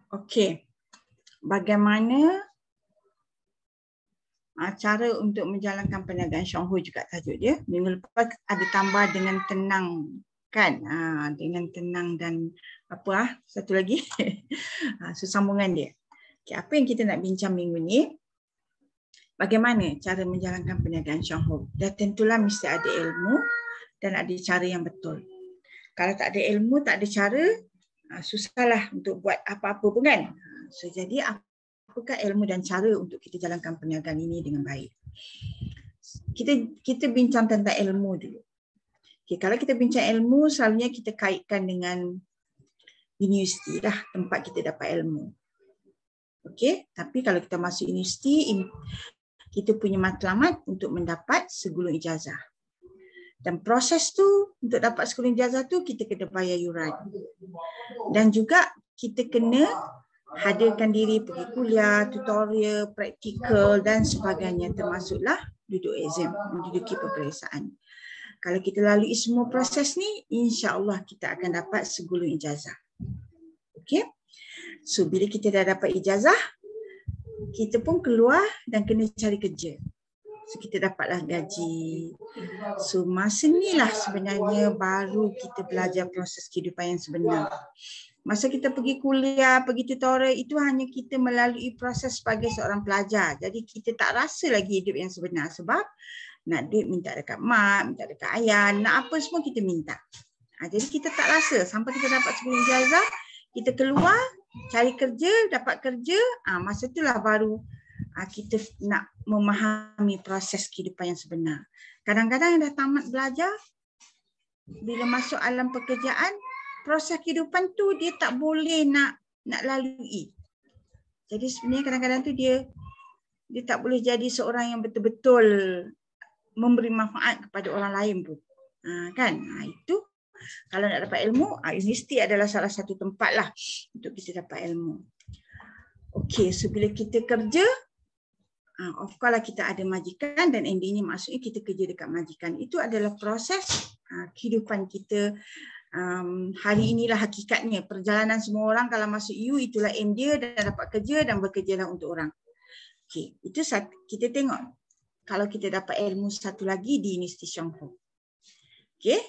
Okey. Bagaimana cara untuk menjalankan perniagaan Shanghu juga tajuk dia. Minggu lepas ada tambah dengan tenang kan, dengan tenang dan apa satu lagi sesambungan dia. Okay, apa yang kita nak bincang minggu ni, bagaimana cara menjalankan perniagaan Shanghu. Dan tentulah mesti ada ilmu dan ada cara yang betul. Kalau tak ada ilmu, tak ada cara, susahlah untuk buat apa-apa pun kan. So jadi apakah ilmu dan cara untuk kita jalankan perniagaan ini dengan baik? Kita bincang tentang ilmu dulu. Okay, kalau kita bincang ilmu, selalunya kita kaitkan dengan universiti lah, tempat kita dapat ilmu. Okey, tapi kalau kita masuk universiti, kita punya matlamat untuk mendapat segulung ijazah. Dan proses tu, untuk dapat segulung ijazah tu, kita kena bayar yuran. Dan juga kita kena hadirkan diri pergi kuliah, tutorial, praktikal dan sebagainya, termasuklah duduk exam, menduduki peperiksaan. Kalau kita lalui semua proses ni, insya-Allah kita akan dapat segulung ijazah. Okey? So bila kita dah dapat ijazah, kita pun keluar dan kena cari kerja. So kita dapatlah gaji. So masa inilah sebenarnya baru kita belajar proses kehidupan yang sebenar. Masa kita pergi kuliah, pergi tutorial, itu hanya kita melalui proses sebagai seorang pelajar. Jadi kita tak rasa lagi hidup yang sebenar sebab nak duit minta dekat mak, minta dekat ayah, nak apa semua kita minta. Jadi kita tak rasa sampai kita dapat segulung ijazah, kita keluar, cari kerja, dapat kerja, masa itulah baru kita nak memahami proses kehidupan yang sebenar. Kadang-kadang yang dah tamat belajar, bila masuk alam pekerjaan, proses kehidupan tu dia tak boleh nak lalui. Jadi sebenarnya kadang-kadang tu dia tak boleh jadi seorang yang betul-betul memberi manfaat kepada orang lain pun. Kan? Itu kalau nak dapat ilmu, universiti adalah salah satu tempat lah untuk kita dapat ilmu. Okey, so bila kita kerja, of course lah kita ada majikan dan endingnya maksudnya kita kerja dekat majikan. Itu adalah proses kehidupan kita. Hari inilah hakikatnya. Perjalanan semua orang kalau masuk EU, itulah end dia dan dapat kerja dan bekerjalah untuk orang. Okey, itu kita tengok. Kalau kita dapat ilmu satu lagi di Universiti Shanghu. Okey,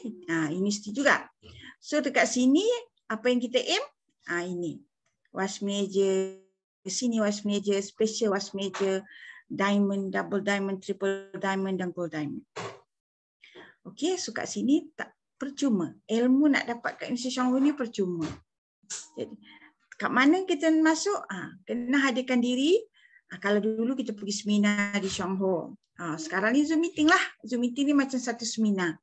universiti juga. So dekat sini apa yang kita aim? Ini. Was major, sini was major, special was major, diamond, double diamond, triple diamond dan gold diamond. Okey, so kat sini tak percuma. Ilmu nak dapat kat Universiti Shanghu ni percuma. Jadi kat mana kita masuk? Kena hadirkan diri. Kalau dulu kita pergi seminar di Shanghu. Sekarang ni Zoom meeting lah. Zoom meeting ni macam satu seminar.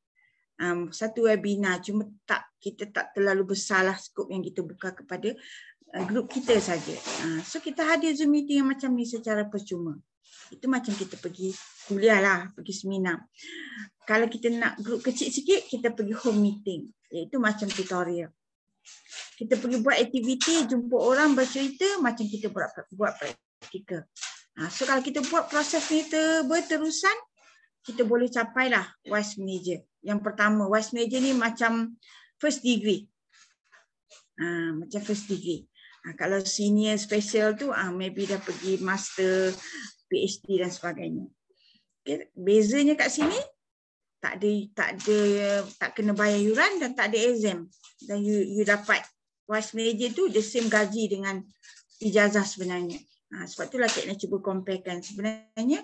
Satu webinar. Cuma kita tak terlalu besarlah skop yang kita buka kepada grup kita saja. So kita hadir Zoom meeting yang macam ni secara percuma. Itu macam kita pergi kuliah lah, pergi seminar. Kalau kita nak grup kecil sikit, kita pergi home meeting. Iaitu macam tutorial. Kita pergi buat aktiviti, jumpa orang bercerita macam kita buat praktikal. So kalau kita buat proses ni berterusan, kita boleh capailah vice manager. Yang pertama, vice manager ni macam first degree. Macam first degree. Kalau senior special tu, maybe dah pergi master, PhD dan sebagainya. Okay. Bezanya kat sini, tak kena bayar yuran dan tak ada exam. Dan you dapat vice manager tu the same gaji dengan ijazah sebenarnya. Sebab itulah Kak nak cuba comparekan. Sebenarnya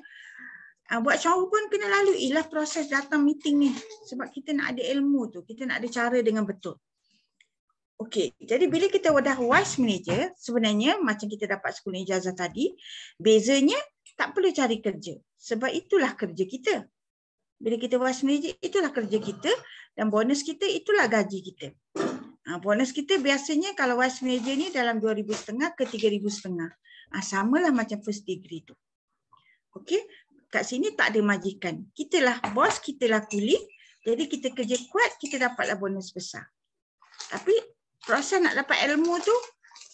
buat Shanghu pun kena lalui lah proses datang meeting ni. Sebab kita nak ada ilmu tu, kita nak ada cara dengan betul. Okey, jadi bila kita dah vice manager, sebenarnya macam kita dapat segulung ijazah tadi, bezanya tak perlu cari kerja. Sebab itulah kerja kita. Bila kita vice manager, itulah kerja kita dan bonus kita, itulah gaji kita. Bonus kita biasanya kalau vice manager ni dalam 2,500 ke 3,500. Samalah macam first degree tu. Okey, kat sini tak ada majikan. Kitalah bos, kitalah kuli. Jadi kita kerja kuat, kita dapatlah bonus besar. Tapi proses nak dapat ilmu tu,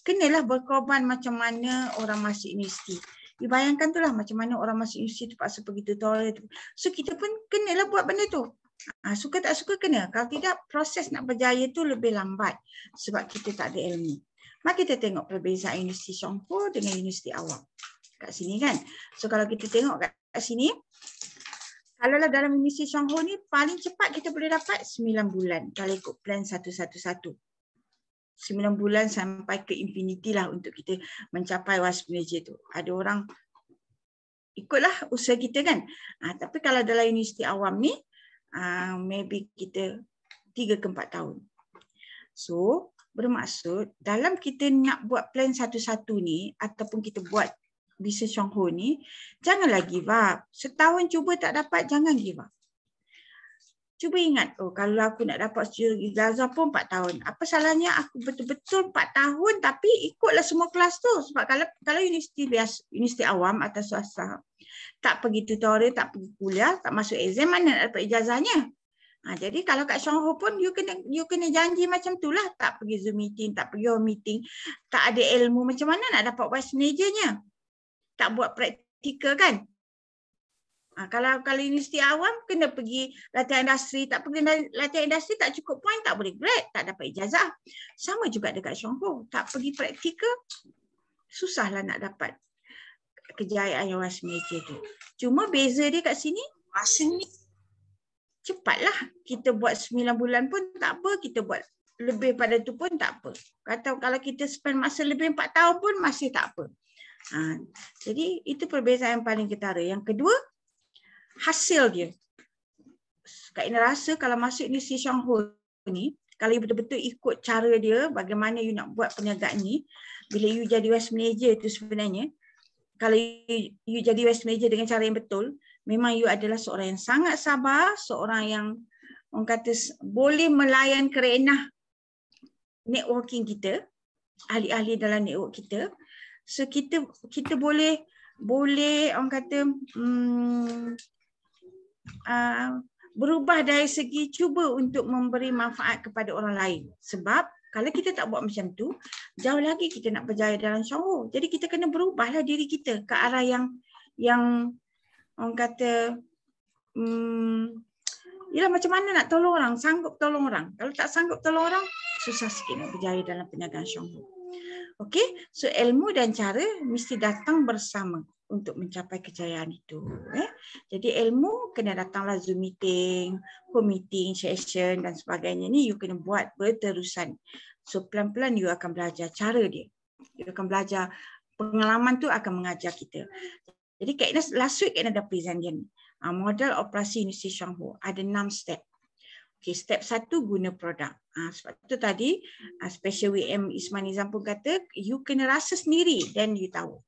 kenalah berkorban macam mana orang masuk universiti. Bayangkan tu lah macam mana orang masuk universiti terpaksa pergi tutorial tu. So kita pun kenalah buat benda tu. Suka tak suka kena. Kalau tidak, proses nak berjaya tu lebih lambat sebab kita tak ada ilmu. Mari kita tengok perbezaan Universiti Syongho dengan Universiti Awam. Kat sini kan. So kalau kita tengok kat sini, kalau dalam Universiti Syongho ni paling cepat kita boleh dapat 9 bulan kalau ikut plan 111. 9 bulan sampai ke infinity lah untuk kita mencapai WASP Malaysia tu. Ada orang ikutlah usaha kita kan. Tapi kalau dalam Universiti Awam ni, maybe kita 3 ke 4 tahun. So, bermaksud dalam kita nak buat plan satu-satu ni ataupun kita buat Bisnes Syongho ni, janganlah give up. Setahun cuba tak dapat, jangan give up. Cuba ingat, kalau aku nak dapat ijazah pun 4 tahun. Apa salahnya aku betul-betul 4 tahun tapi ikutlah semua kelas tu. Sebab kalau universiti awam atau swasta, tak pergi tutorial, tak pergi kuliah, tak masuk exam, mana nak dapat ijazahnya? Jadi kalau kat Syongho pun you kena janji macam tu lah. Tak pergi Zoom meeting, tak pergi home meeting, tak ada ilmu, macam mana nak dapat vice managernya? Tak buat praktikal kan? Kalau universiti awam kena pergi latihan industri, tak pergi latihan industri tak cukup point, tak boleh grade, tak dapat ijazah. Sama juga dekat Syongho, tak pergi praktikal, susahlah nak dapat kejayaan yang vice manager tu. Cuma beza dia kat sini, masa ni cepatlah. Kita buat 9 bulan pun tak apa, kita buat lebih pada tu pun tak apa. Kalau kita spend masa lebih 4 tahun pun masih tak apa. Jadi itu perbezaan yang paling ketara. Yang kedua, hasil dia. Kak Ina rasa kalau masuk Universiti Syongho ni, kalau you betul-betul ikut cara dia, bagaimana you nak buat perniagaan ni, bila you jadi West Manager tu sebenarnya, kalau you jadi West Manager dengan cara yang betul, memang you adalah seorang yang sangat sabar, seorang yang orang kata boleh melayan kerenah networking kita, ahli-ahli dalam network kita. So kita boleh orang kata berubah dari segi cuba untuk memberi manfaat kepada orang lain. Sebab kalau kita tak buat macam tu, jauh lagi kita nak berjaya dalam Syongho. Jadi kita kena berubahlah diri kita ke arah yang orang kata ialah macam mana nak tolong orang, sanggup tolong orang. Kalau tak sanggup tolong orang, susah sikit nak berjaya dalam perniagaan Syongho. Okey, so ilmu dan cara mesti datang bersama untuk mencapai kejayaan itu. Jadi ilmu kena datanglah Zoom meeting, home meeting, session dan sebagainya ni you kena buat berterusan. So pelan-pelan you akan belajar cara dia. You akan belajar, pengalaman tu akan mengajar kita. Jadi Kak Ina last week Kak Ina dah present dia ni. Model operasi Universiti Syongho ada 6 step. Okay, step 1 guna produk. Sebab tu tadi Special WM Isman Nizam pun kata you kena rasa sendiri then you tahu.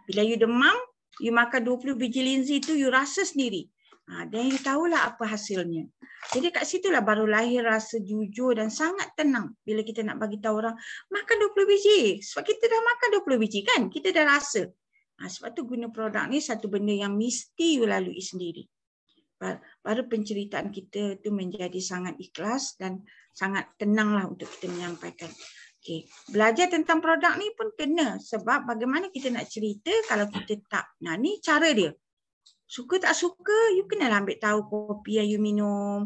Bila you demam, you makan 20 biji linzi tu you rasa sendiri. Dan you tahulah apa hasilnya. Jadi kat situlah baru lahir rasa jujur dan sangat tenang bila kita nak bagi tahu orang makan 20 biji. Sebab kita dah makan 20 biji kan, kita dah rasa. Sebab tu guna produk ni satu benda yang mesti you lalui sendiri. Baru penceritaan kita tu menjadi sangat ikhlas dan sangat tenanglah untuk kita menyampaikan. Okay. Belajar tentang produk ni pun kena sebab bagaimana kita nak cerita kalau kita tak. Nah ni cara dia. Suka tak suka, you kena ambil tahu kopi yang you minum,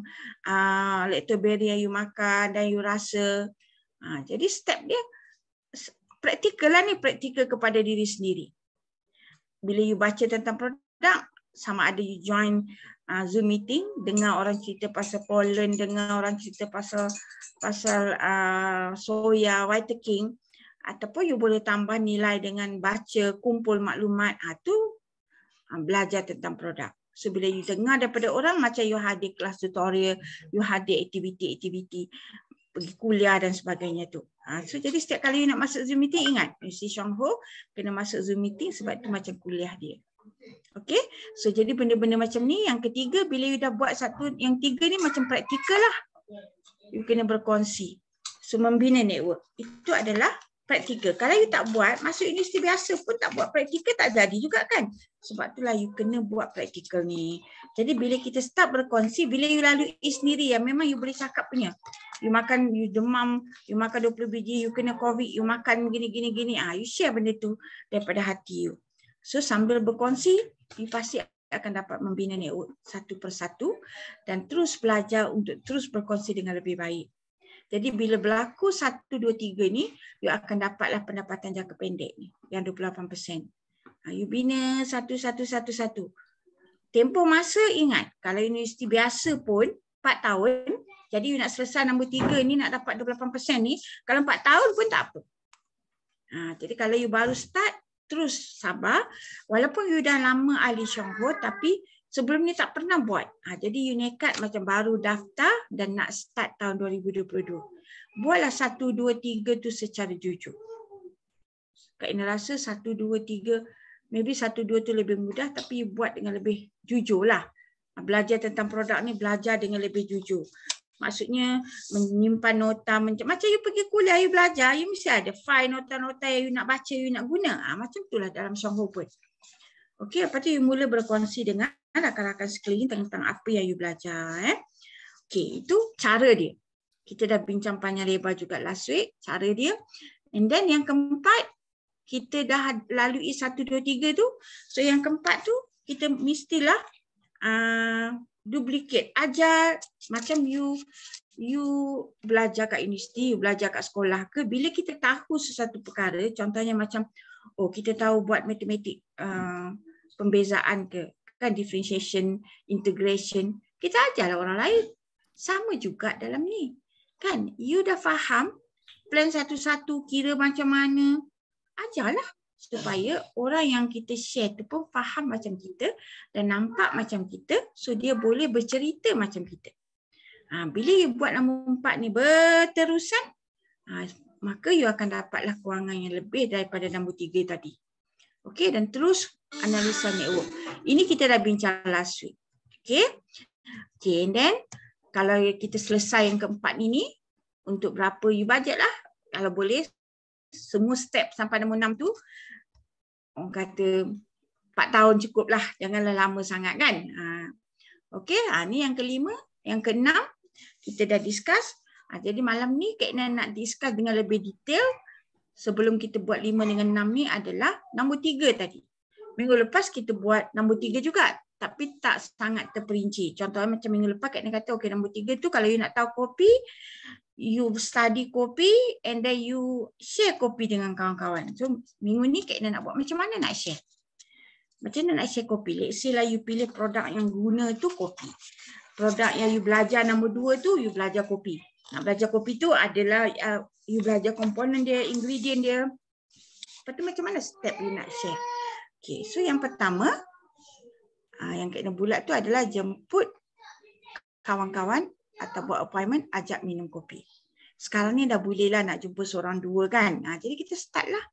lactoberry yang you makan dan you rasa. Jadi step dia praktikal lah ni, praktikal kepada diri sendiri. Bila you baca tentang produk, sama ada you join Zoom meeting, dengar orang cerita pasal pollen, dengar orang cerita pasal soya, white king, ataupun you boleh tambah nilai dengan baca, kumpul maklumat, tu belajar tentang produk. So bila you dengar daripada orang, macam you hadir kelas tutorial, you hadir aktiviti-aktiviti, pergi kuliah dan sebagainya tu. So jadi setiap kali you nak masuk Zoom meeting, ingat, Universiti Syongho kena masuk Zoom meeting sebab itu macam kuliah dia. Okay, so jadi benda-benda macam ni. Yang ketiga, bila you dah buat satu, yang tiga ni macam praktikal lah. You kena berkongsi. So membina network, itu adalah praktikal. Kalau you tak buat, masuk universiti biasa pun tak buat praktikal, tak jadi juga kan. Sebab itulah you kena buat praktikal ni. Jadi bila kita start berkongsi, bila you lalui sendiri yang memang you boleh cakap punya. You makan, you demam, you makan 20 biji, you kena COVID, you makan gini-gini. You share benda tu daripada hati you. So sambil berkongsi, you pasti akan dapat membina network satu persatu dan terus belajar untuk terus berkongsi dengan lebih baik. Jadi bila berlaku 1, 2, 3 ni, you akan dapatlah pendapatan jangka pendek ni yang 28%. You bina satu. Tempoh masa ingat, kalau universiti biasa pun 4 tahun, jadi you nak selesai nombor 3 ni nak dapat 28% ni, kalau 4 tahun pun tak apa. Jadi kalau you baru start, terus sabar. Walaupun you dah lama ahli Syongho, tapi sebelum ni tak pernah buat. Jadi you nekat macam baru daftar dan nak start tahun 2022. Buatlah 1, 2, 3 tu secara jujur. Kak Ina rasa 1, 2, 3, maybe 1, 2 tu lebih mudah, tapi you buat dengan lebih jujur lah. Belajar tentang produk ni, belajar dengan lebih jujur. Maksudnya menyimpan nota, macam you pergi kuliah, you belajar, you mesti ada file nota-nota yang you nak baca, you nak guna. Macam itulah dalam Syongho pun. Okey, lepas tu you mula berkongsi dengan rakan-rakan sekeliling tentang apa yang you belajar. Okey, itu cara dia. Kita dah bincang panjang lebar juga last week, cara dia. And then yang keempat, kita dah lalui 1, 2, 3 tu. So yang keempat tu, kita mestilah duplicate, ajar macam you belajar kat universiti, you belajar kat sekolah ke, bila kita tahu sesuatu perkara, contohnya macam kita tahu buat matematik pembezaan ke, kan differentiation, integration, kita ajarlah orang lain. Sama juga dalam ni. Kan, you dah faham plan satu-satu kira macam mana, ajarlah. Supaya orang yang kita share tu pun faham macam kita dan nampak macam kita, so dia boleh bercerita macam kita. Bila you buat nombor 4 ni berterusan, maka you akan dapatlah kewangan yang lebih daripada nombor 3 tadi. Okey, dan terus analisa network. Ini kita dah bincang last week. Okey, and then kalau kita selesai yang keempat ini, untuk berapa you budget lah, kalau boleh semua step sampai nombor 6 tu, orang kata 4 tahun cukup lah. Janganlah lama sangat kan. Okey, ni yang kelima. Yang keenam, kita dah discuss. Jadi malam ni Kak Ina nak discuss dengan lebih detail. Sebelum kita buat 5 dengan 6 ni adalah nombor 3 tadi. Minggu lepas kita buat nombor 3 juga. Tapi tak sangat terperinci. Contohnya macam minggu lepas Kak Ina kata, okey nombor 3 tu kalau you nak tahu kopi, you study kopi and then you share kopi dengan kawan-kawan. So minggu ni Kak Ina nak buat macam mana nak share. Macam mana nak share kopi. Let's say lah you pilih produk yang guna tu kopi. Produk yang you belajar nombor 2 tu you belajar kopi. Nak belajar kopi tu adalah you belajar komponen dia, ingredient dia. Lepas tu macam mana step you nak share. Okay, so yang pertama yang Kak Ina bulat tu adalah jemput kawan-kawan atau buat appointment, ajak minum kopi. Sekarang ni dah boleh lah nak jumpa seorang dua kan. Jadi kita start lah.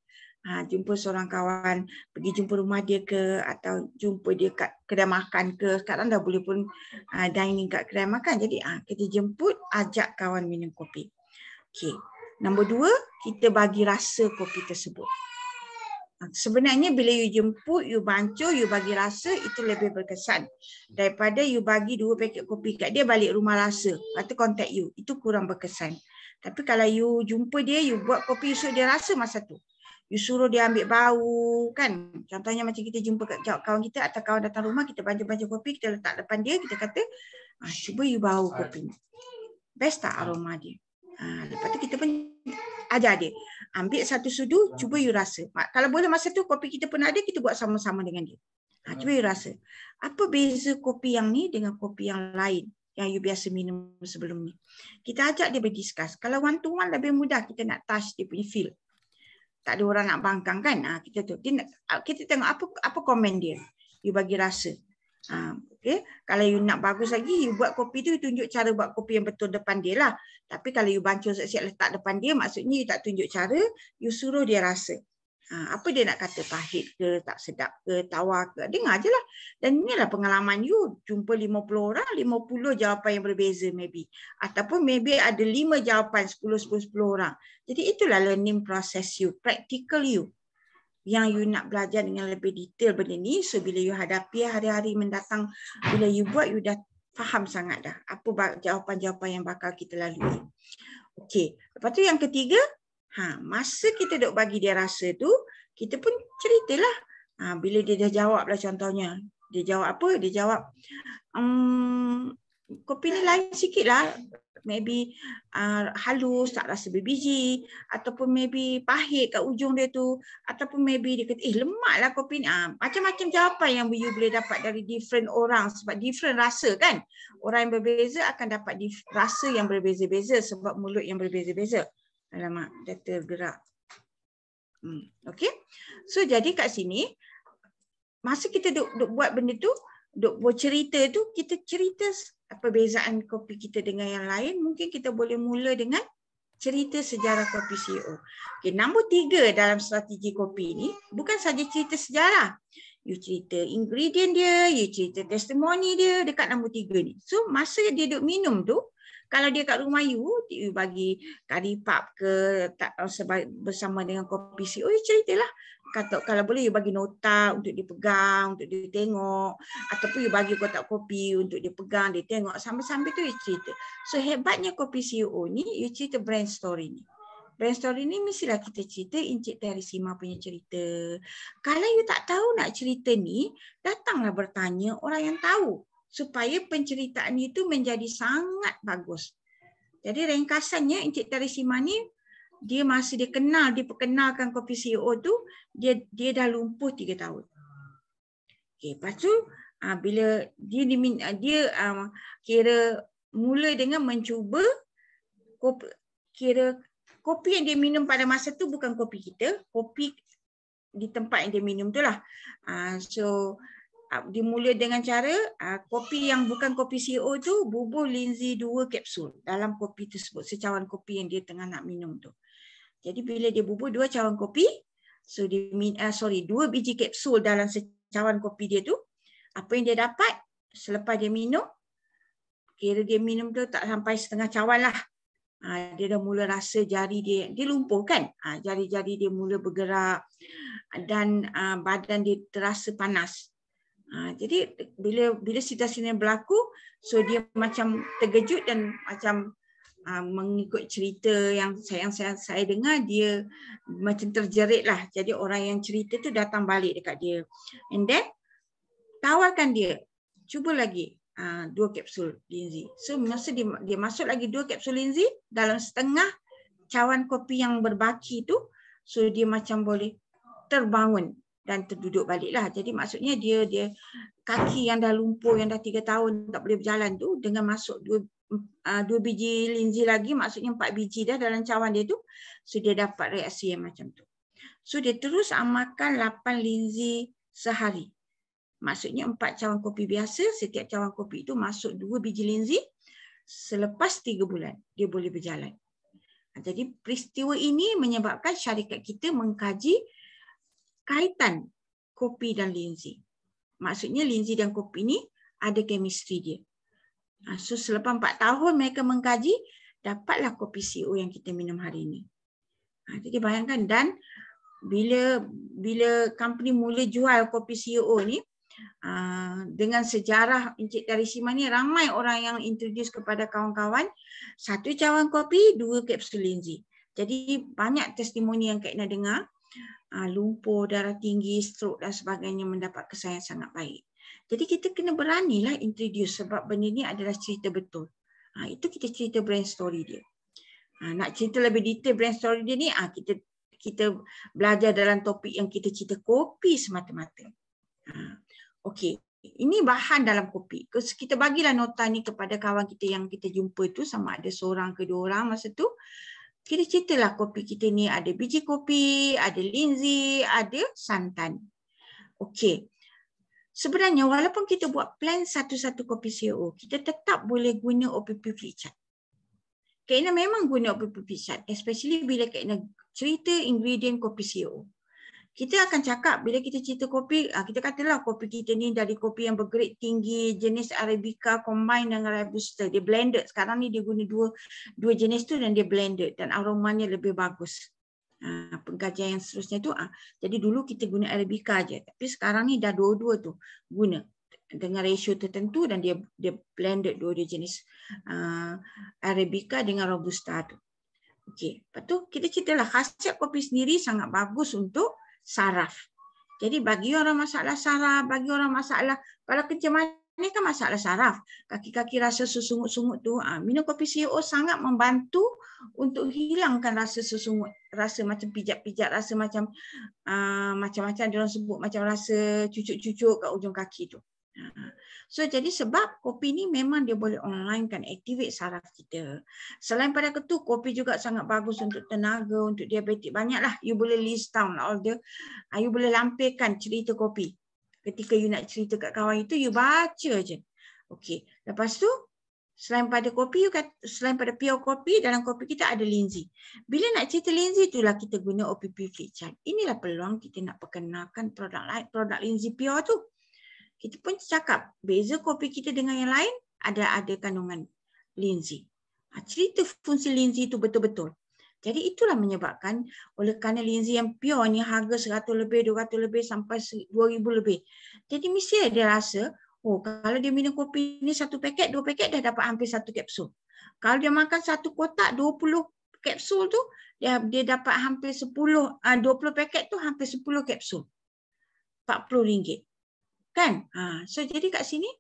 Jumpa seorang kawan, pergi jumpa rumah dia ke, atau jumpa dia kat kedai makan ke. Sekarang dah boleh pun dining kat kedai makan. Jadi kita jemput, ajak kawan minum kopi. Okay. Nombor 2, kita bagi rasa kopi tersebut. Sebenarnya bila you jemput, you bancuh, you bagi rasa, itu lebih berkesan daripada you bagi 2 paket kopi kat dia balik rumah rasa. Lepas tu contact you. Itu kurang berkesan. Tapi kalau you jumpa dia, you buat kopi, you suruh dia rasa masa tu. You suruh dia ambil bau kan. Contohnya macam kita jumpa kat kawan kita atau kawan datang rumah, kita bancuh-bancuh kopi, kita letak depan dia, kita kata, cuba you bau kopi ni. Best tak aroma dia? Lepas tu kita pun ajar dia. Ambil satu sudu, cuba you rasa. Kalau boleh masa tu kopi kita pun ada, kita buat sama-sama dengan dia. Cuba you rasa. Apa beza kopi yang ni dengan kopi yang lain yang you biasa minum sebelum ni? Kita ajak dia berdiskus. Kalau one to one lebih mudah, kita nak touch dia punya feel. Tak ada orang nak bangkang kan? Kita tengok apa komen dia. You bagi rasa. Okay. Kalau you nak bagus lagi, you buat kopi tu, you tunjuk cara buat kopi yang betul depan dia lah. Tapi kalau you bancuh siap-siap letak depan dia, maksudnya you tak tunjuk cara, you suruh dia rasa. Apa dia nak kata, pahit ke, tak sedap ke, tawar ke, dengar je lah. Dan inilah pengalaman you, jumpa 50 orang, 50 jawapan yang berbeza maybe. Ataupun maybe ada 5 jawapan, 10 orang. Jadi itulah learning process you, practical you. Yang you nak belajar dengan lebih detail benda ni. So bila you hadapi hari-hari mendatang, bila you buat, you dah faham sangat dah apa jawapan-jawapan yang bakal kita lalui. Okey, lepas tu yang ketiga, masa kita duk bagi dia rasa tu, kita pun ceritalah. Bila dia dah jawab lah contohnya. Dia jawab apa? Dia jawab, kopi ni lain sikit lah. Maybe halus, tak rasa berbiji, ataupun maybe pahit kat ujung dia tu, ataupun maybe dia kata, lemak lah kopi ni. Macam-macam jawapan yang you boleh dapat dari different orang sebab different rasa kan. Orang yang berbeza akan dapat rasa yang berbeza-beza sebab mulut yang berbeza-beza. Alamak, dah tergerak. Okay. So jadi kat sini, masa kita duk buat benda tu, duk buat cerita tu, kita cerita perbezaan kopi kita dengan yang lain. Mungkin kita boleh mula dengan cerita sejarah kopi CEO. Okay, nombor 3 dalam strategi kopi ni, bukan saja cerita sejarah. You cerita ingredient dia, you cerita testimoni dia dekat nombor 3 ni. So masa dia duk minum tu, kalau dia kat rumah you bagi kari pap ke tak, bersama dengan kopi CEO, you ceritalah. Kalau boleh you bagi nota untuk dia pegang, untuk dia tengok, ataupun you bagi kotak kopi untuk dia pegang, dia tengok, sambil-sambil tu you cerita. So hebatnya kopi CEO ni, you cerita brand story ni. Brand story ni mestilah kita cerita Encik Teresima punya cerita. Kalau you tak tahu nak cerita ni, datanglah bertanya orang yang tahu supaya penceritaan itu menjadi sangat bagus. Jadi ringkasannya Encik Teresima ni, dia masa dia diperkenalkan kopi CEO tu, dia dah lumpuh 3 tahun. Okay, lepas tu bila dia kira mula dengan mencuba kopi yang dia minum pada masa tu bukan kopi kita, kopi di tempat yang dia minum tu lah. So dia mula dengan cara kopi yang bukan kopi CEO tu bubuh linzi 2 kapsul dalam kopi tersebut, secawan kopi yang dia tengah nak minum tu. Jadi bila dia bubuh 2 cawan kopi, so dia 2 biji kapsul dalam secawan kopi dia tu, apa yang dia dapat selepas dia minum, kira dia minum tu tak sampai setengah cawan lah. Dia dah mula rasa jari dia lumpuh kan. Jari-jari dia mula bergerak dan badan dia terasa panas. Jadi bila situasi ini berlaku, so dia macam terkejut dan macam mengikut cerita yang saya dengar, dia macam terjerit lah. Jadi orang yang cerita tu datang balik dekat dia. And then tawarkan dia, cuba lagi 2 kapsul linzi. So masa dia masuk lagi 2 kapsul linzi dalam setengah cawan kopi yang berbaki tu, so dia macam boleh terbangun dan terduduk balik lah. Jadi maksudnya dia kaki yang dah lumpuh, yang dah 3 tahun tak boleh berjalan tu, dengan masuk 2 biji linzi lagi, maksudnya 4 biji dah dalam cawan dia tu, so dia dapat reaksi yang macam tu. So dia terus amalkan 8 linzi sehari. Maksudnya 4 cawan kopi biasa, setiap cawan kopi itu masuk 2 biji linzi. Selepas 3 bulan, dia boleh berjalan. Jadi peristiwa ini menyebabkan syarikat kita mengkaji kaitan kopi dan linzi. Maksudnya linzi dan kopi ni ada chemistry dia. So selepas 4 tahun mereka mengkaji, dapatlah kopi CEO yang kita minum hari ini. Jadi bayangkan, dan bila company mula jual kopi CEO ni, dengan sejarah Encik Teresima ni, ramai orang yang introduce kepada kawan-kawan 1 cawan kopi 2 kapsul linzi. Jadi banyak testimoni yang Kak Ina dengar, lumpuh, darah tinggi, stroke dan sebagainya mendapat kesan yang sangat baik. Jadi kita kena beranilah introduce sebab benda ni adalah cerita betul. Itu kita cerita brand story dia. Nak cerita lebih detail brand story dia ni, kita belajar dalam topik yang kita cerita kopi semata-mata. Okey, ini bahan dalam kopi. Kita bagilah nota ni kepada kawan kita yang kita jumpa tu, sama ada seorang ke 2 orang masa tu. Kita ceritalah kopi kita ni ada biji kopi, ada linzi, ada santan. Okey. Sebenarnya walaupun kita buat plan satu-satu kopi CEO, kita tetap boleh guna OPP Flipchart. Kak Ina memang guna OPP Flipchart, especially bila Kak Ina cerita ingredient kopi CEO. Kita akan cakap bila kita cerita kopi, kita katalah kopi kita ni dari kopi yang bergrade tinggi, jenis Arabica combine dengan Robusta. Dia blended. Sekarang ni dia guna dua jenis tu dan dia blended dan aromanya lebih bagus. Pengkajian yang seterusnya tu, jadi dulu kita guna Arabica aja, tapi sekarang ni dah dua-dua tu guna dengan ratio tertentu dan dia blended dua jenis Arabica dengan Robusta tu. Okey, lepas tu kita ceritalah khasiat kopi sendiri sangat bagus untuk saraf. Jadi bagi orang masalah saraf, bagi orang masalah kalau kencing ni kan masalah saraf. Kaki-kaki rasa sesungut-sungut tu, minum kopi CEO sangat membantu untuk hilangkan rasa sesungut, rasa macam pijat-pijat, rasa macam macam-macam dia orang sebut, macam rasa cucuk-cucuk kat ujung kaki tu. So jadi sebab kopi ni memang dia boleh online kan activate saraf kita. Selain pada itu, kopi juga sangat bagus untuk tenaga, untuk diabetik. Banyaklah you boleh list down all the, you boleh lampirkan cerita kopi. Ketika you nak cerita kat kawan itu, you baca je. Okey. Lepas tu selain pada kopi, selain pada pure kopi, dalam kopi kita ada linzi. Bila nak cerita linzi, itulah kita guna OPP Flipchart. Inilah peluang kita nak perkenalkan produk lain, produk linzi pure tu. Kita pun cakap, beza kopi kita dengan yang lain, ada kandungan linzi. Cerita fungsi linzi itu betul-betul. Jadi itulah menyebabkan, oleh kerana linzi yang pure ni harga 100 lebih, 200 lebih sampai 2000 lebih. Jadi mesti dia rasa, oh kalau dia minum kopi ni 1 paket, 2 paket dah dapat hampir 1 kapsul. Kalau dia makan 1 kotak 20 kapsul tu, dia dapat hampir 20 paket tu hampir 10 kapsul. RM40. Kan? So jadi kat sini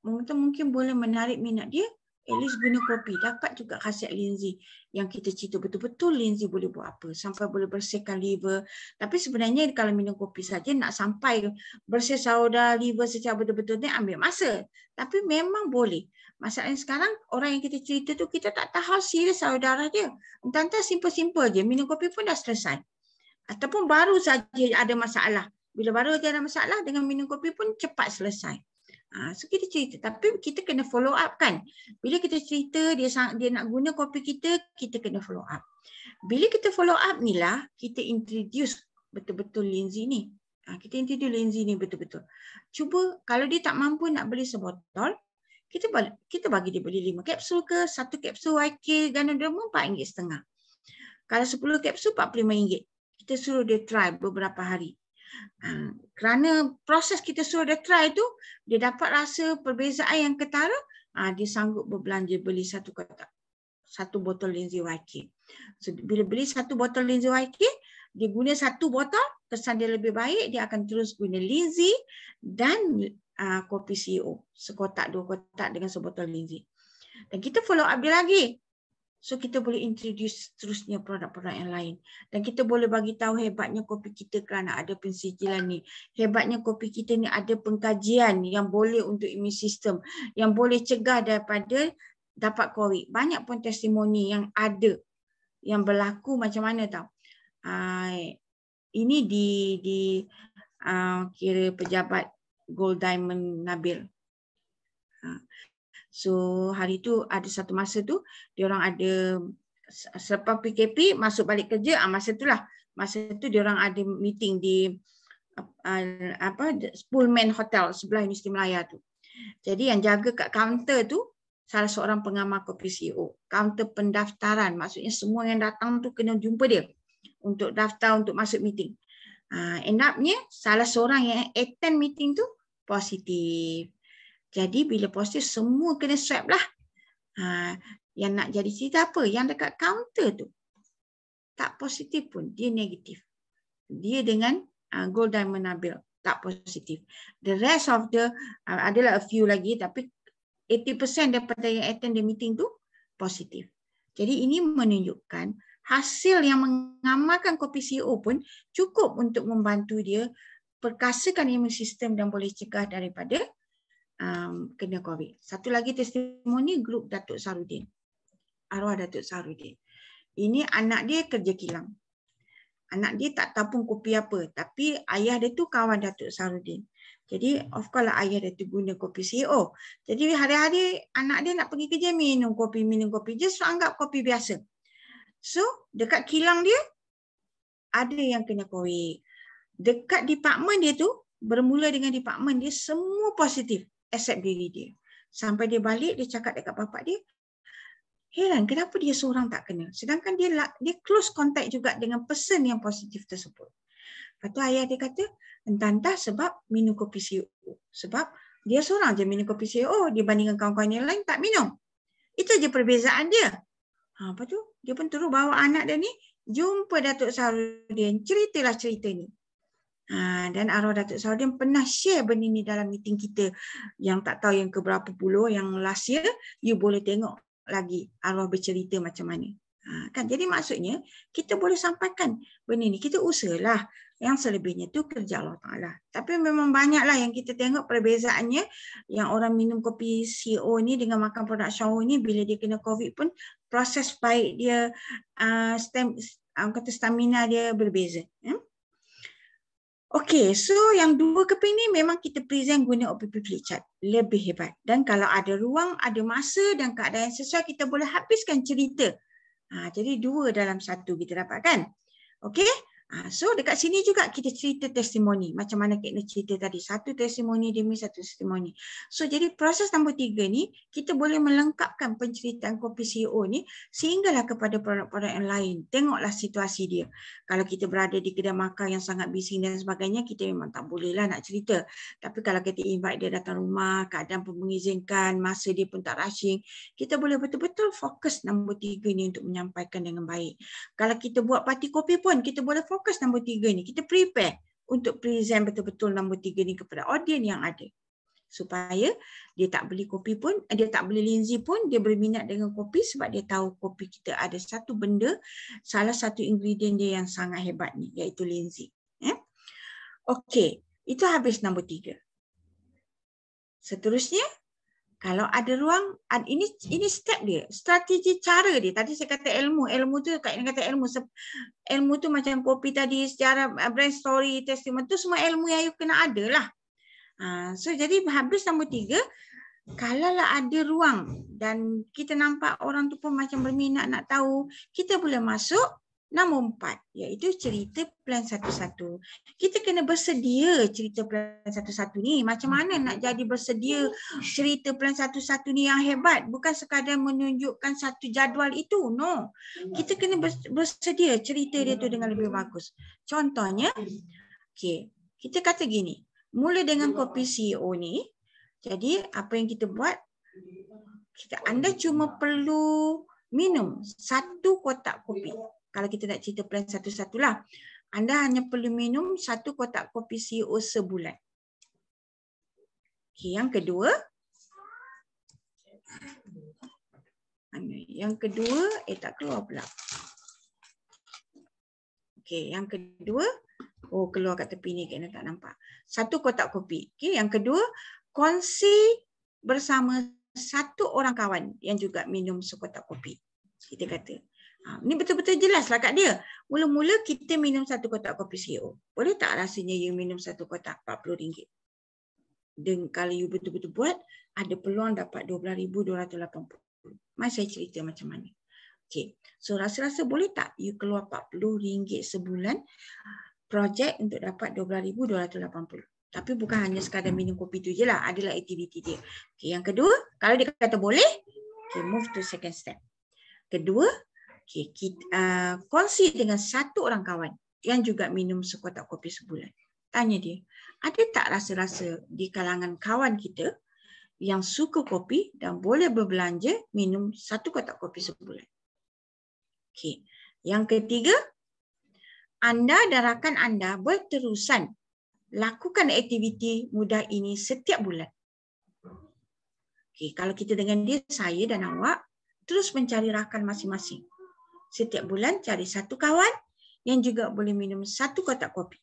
mungkin boleh menarik minat dia, at least guna kopi. Dapat juga khasiat linzi yang kita cerita betul-betul linzi boleh buat apa. Sampai boleh bersihkan liver. Tapi sebenarnya kalau minum kopi saja nak sampai bersih saudara liver secara betul-betul ni ambil masa. Tapi memang boleh. Masalahnya sekarang orang yang kita cerita tu kita tak tahu serius saudara dia. Entah-entah simple-simple je. Minum kopi pun dah selesai. Ataupun baru saja ada masalah. Bila baru ada masalah dengan minum kopi pun cepat selesai. So kita cerita. Tapi kita kena follow up kan. Bila kita cerita dia nak guna kopi kita kena follow up. Bila kita follow up ni lah, kita introduce betul-betul linzi ni. Kita introduce linzi ni betul-betul. Cuba kalau dia tak mampu nak beli sebotol, kita bagi dia beli 5 kapsul ke, 1 kapsul YK Ganoderma RM4.5. Kalau 10 kapsul RM45. Kita suruh dia try beberapa hari. Kerana proses kita suruh dia try tu, dia dapat rasa perbezaan yang ketara, dia sanggup berbelanja beli 1 kotak, 1 botol linzi YK. So, bila beli 1 botol linzi YK, dia guna 1 botol, kesan dia lebih baik, dia akan terus guna linzi dan kopi CEO. Sekotak, 2 kotak dengan sebotol linzi. Dan kita follow up dia lagi. So kita boleh introduce terusnya produk-produk yang lain. Dan kita boleh bagi tahu hebatnya kopi kita kerana ada pensijilan ni. Hebatnya kopi kita ni ada pengkajian yang boleh untuk imun sistem. Yang boleh cegah daripada dapat COVID. Banyak pun testimoni yang ada. Yang berlaku macam mana tahu. Ini di kira pejabat Gold Diamond Nabil. So hari tu ada satu masa tu dia orang ada selepas PKP masuk balik kerja, masa tu dia orang ada meeting di Pullman Hotel sebelah Universiti Melaya tu. Jadi yang jaga kat kaunter tu salah seorang pengamal kopi CEO. Kaunter pendaftaran, maksudnya semua yang datang tu kena jumpa dia untuk daftar untuk masuk meeting. End up-nya salah seorang yang attend meeting tu positif. Jadi bila positif semua kena swab lah. Yang nak jadi cerita apa? Yang dekat kaunter tu tak positif pun, dia negatif. Dia dengan Gold Diamond Nabil tak positif. The rest of the adalah a few lagi, tapi 80% daripada yang attend the meeting tu positif. Jadi ini menunjukkan hasil yang mengamalkan kopi CEO pun cukup untuk membantu dia perkasakan imun sistem dan boleh cegah daripada kena COVID. Satu lagi testimoni grup Datuk Sarudin. Arwah Datuk Sarudin. Ini anak dia kerja kilang. Anak dia tak tahu pun kopi apa. Tapi ayah dia tu kawan Datuk Sarudin. Jadi of course lah ayah dia tu guna kopi CEO. Jadi hari-hari anak dia nak pergi kerja minum kopi. Just anggap kopi biasa. So dekat kilang dia ada yang kena COVID. Dekat department dia tu, bermula dengan department dia semua positif. Except diri dia. Sampai dia balik, dia cakap dekat bapak dia, heran kenapa dia seorang tak kena. Sedangkan dia close contact juga dengan person yang positif tersebut. Lepas tu ayah dia kata, entah-entah sebab minum kopi CEO. Sebab dia seorang je minum kopi CEO, dibandingkan kawan-kawan yang lain tak minum. Itu je perbezaan dia. Lepas tu, dia pun terus bawa anak dia ni, jumpa Datuk Sarudin, ceritalah cerita ni. Dan arwah Datuk Saudin pernah share benda ni dalam meeting kita yang tak tahu yang keberapa puluh, yang last year. You boleh tengok lagi arwah bercerita macam mana. Kan? Jadi maksudnya kita boleh sampaikan benda ni. Kita usahalah. Yang selebihnya tu kerja Allah Ta'ala. Tapi memang banyaklah yang kita tengok perbezaannya. Yang orang minum kopi CO ni dengan makan produk Shower ni, bila dia kena COVID pun proses baik dia, stamina dia berbeza. Okey, so yang dua keping ni memang kita present guna OPP Flipchart. Lebih hebat. Dan kalau ada ruang, ada masa dan keadaan yang sesuai, kita boleh habiskan cerita. Jadi dua dalam satu kita dapatkan. Okey? So dekat sini juga kita cerita testimoni. Macam mana Kak Ina cerita tadi. Satu testimoni demi satu testimoni. So jadi proses nombor 3 ni, kita boleh melengkapkan penceritaan kopi CEO ni sehinggalah kepada produk-produk yang lain. Tengoklah situasi dia. Kalau kita berada di kedai makan yang sangat bising dan sebagainya, kita memang tak bolehlah nak cerita. Tapi kalau kita invite dia datang rumah, keadaan pun mengizinkan, masa dia pun tak rushing, kita boleh betul-betul fokus nombor 3 ni untuk menyampaikan dengan baik. Kalau kita buat parti kopi pun, kita boleh fokus nombor 3 ni. Kita prepare untuk present betul-betul nombor 3 ni kepada audiens yang ada. Supaya dia tak beli kopi pun, dia tak beli Lindsay pun, dia berminat dengan kopi sebab dia tahu kopi kita ada satu benda, salah satu ingredient dia yang sangat hebat ni, iaitu Lindsay. Okey, itu habis nombor 3. Seterusnya, kalau ada ruang, ini step dia, strategi cara dia. Tadi saya kata ilmu tu, Kak Ina kata ilmu tu macam kopi tadi, sejarah, brand story, testimoni tu semua ilmu yang you kena ada lah. So jadi habis nombor 3, kalaulah ada ruang dan kita nampak orang tu pun macam berminat nak tahu, kita boleh masuk nombor 4, iaitu cerita plan satu-satu. Kita kena bersedia cerita plan satu-satu ni. Macam mana nak jadi bersedia cerita plan satu-satu ni yang hebat? Bukan sekadar menunjukkan satu jadual itu. No. Kita kena bersedia cerita dia tu dengan lebih bagus. Contohnya, okay, kita kata gini. Mula dengan kopi CEO ni, jadi apa yang kita buat, anda cuma perlu minum 1 kotak kopi. Kalau kita nak cerita plan satu-satu lah. Anda hanya perlu minum 1 kotak kopi CEO sebulan. Okay, yang kedua. Tak keluar pula. Okay, yang kedua. Oh, keluar kat tepi ni, kena tak nampak. 1 kotak kopi. Okay, yang kedua, kongsi bersama 1 orang kawan yang juga minum sekotak kopi. Kita kata. Ini betul-betul jelaslah kat dia. Mula-mula kita minum 1 kotak kopi CEO. Boleh tak rasanya you minum 1 kotak RM40? Dan kalau you betul-betul buat, ada peluang dapat RM12,280. Mari saya cerita macam mana. Okay. So rasa-rasa boleh tak you keluar RM40 sebulan projek untuk dapat RM12,280? Tapi bukan hanya sekadar minum kopi tu je lah. Adalah aktiviti dia. Okay, yang kedua, kalau dia kata boleh, okay, move to second step. Kedua, okay, kita kongsi dengan 1 orang kawan yang juga minum sekotak kopi sebulan. Tanya dia, ada tak rasa-rasa di kalangan kawan kita yang suka kopi dan boleh berbelanja minum 1 kotak kopi sebulan? Okay. Yang ketiga, anda dan rakan anda berterusan lakukan aktiviti mudah ini setiap bulan. Okay, kalau kita dengan dia, saya dan awak, terus mencari rakan masing-masing. Setiap bulan cari 1 kawan yang juga boleh minum 1 kotak kopi.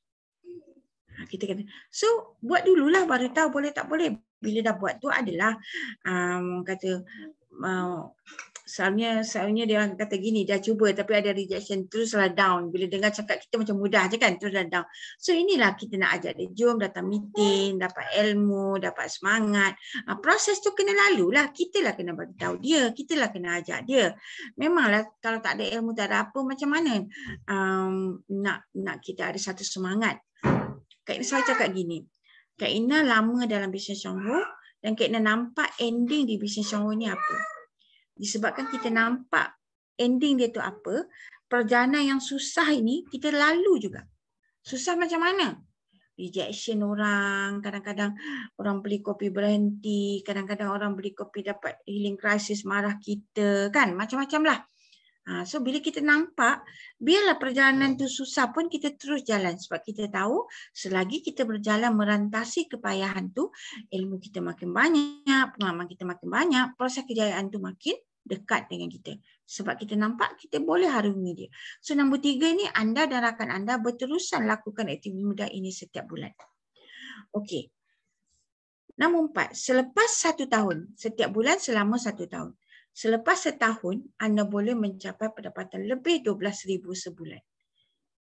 Kita kata, so buat dululah baru tahu boleh tak boleh. Bila dah buat tu adalah soalnya dia kata gini, dah cuba tapi ada rejection, teruslah down. Bila dengar cakap kita macam mudah je kan, teruslah down. So inilah kita nak ajak dia, jom datang meeting, dapat ilmu, dapat semangat. Proses tu kena lalu lah, kita lah kena bagi tahu dia, kita lah kena ajak dia. Memanglah kalau tak ada ilmu, tak ada apa, macam mana nak kita ada satu semangat. Kak Ina selalu cakap gini, Kak Ina lama dalam bisnes Shangho dan Kak Ina nampak ending di bisnes Shangho ni apa. Disebabkan kita nampak ending dia tu apa, perjalanan yang susah ini kita lalu juga. Susah macam mana? Rejection orang, kadang-kadang orang beli kopi berhenti, kadang-kadang orang beli kopi dapat healing crisis, marah kita, kan? Macam-macam lah. So bila kita nampak, biarlah perjalanan tu susah pun kita terus jalan. Sebab kita tahu selagi kita berjalan merantasi kepayahan tu, ilmu kita makin banyak, pengalaman kita makin banyak, proses kejayaan tu makin dekat dengan kita. Sebab kita nampak kita boleh harungi dia. So nombor 3 ni, anda dan rakan anda berterusan lakukan aktiviti mudah ini setiap bulan. Okey. Nombor 4, selepas 1 tahun, setiap bulan selama 1 tahun. Selepas setahun, anda boleh mencapai pendapatan lebih 12,000 sebulan.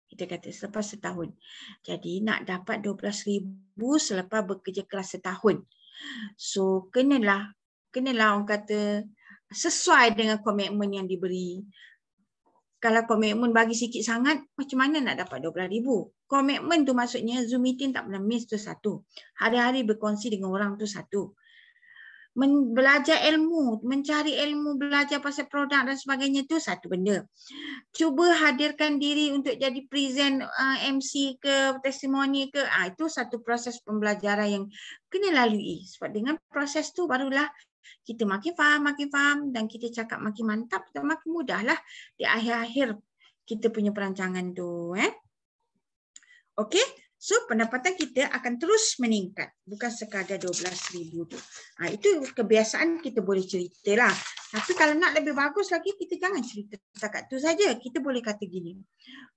Kita kata selepas setahun. Jadi nak dapat 12,000 selepas bekerja keras setahun. So kenalah orang kata sesuai dengan komitmen yang diberi. Kalau komitmen bagi sikit sangat, macam mana nak dapat 12,000? Komitmen tu maksudnya Zoom meeting tak pernah miss tu satu. Hari-hari berkongsi dengan orang tu satu. Belajar ilmu, mencari ilmu, belajar pasal produk dan sebagainya tu satu benda. Cuba hadirkan diri untuk jadi present MC ke testimoni ke, itu satu proses pembelajaran yang kena lalui. Sebab dengan proses tu barulah kita makin faham dan kita cakap makin mantap dan makin mudahlah di akhir-akhir kita punya perancangan tu. Okey. So pendapatan kita akan terus meningkat, bukan sekadar 12,000 tu. Itu kebiasaan kita boleh ceritalah. Tapi kalau nak lebih bagus lagi, kita jangan cerita setakat tu saja. Kita boleh kata gini.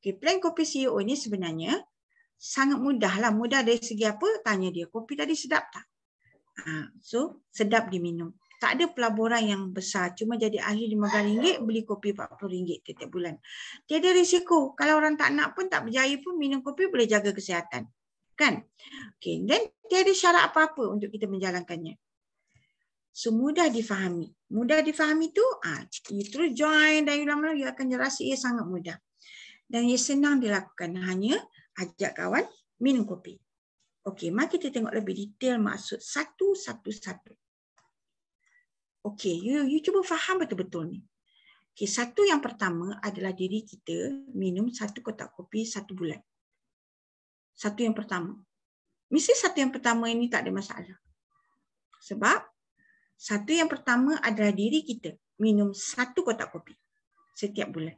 Okay, plan kopi CEO ni sebenarnya sangat mudah lah. Mudah dari segi apa? Tanya dia, kopi tadi sedap tak? So sedap diminum. Tak ada pelaburan yang besar. Cuma jadi ahli RM15, beli kopi RM40 setiap bulan. Tiada risiko. Kalau orang tak nak pun, tak berjaya pun, minum kopi boleh jaga kesihatan. Kan? Okay. Dan tiada syarat apa-apa untuk kita menjalankannya. So mudah difahami. Mudah difahami tu, you terus join dan lama-lama you akan rasa ia sangat mudah. Dan ia senang dilakukan. Hanya ajak kawan minum kopi. Okey, mari kita tengok lebih detail maksud satu-satu-satu. Okey, you cuba faham betul-betul ni. Okey, satu yang pertama adalah diri kita minum 1 kotak kopi 1 bulan. Satu yang pertama. Mesti satu yang pertama ini tak ada masalah. Sebab satu yang pertama adalah diri kita minum 1 kotak kopi setiap bulan.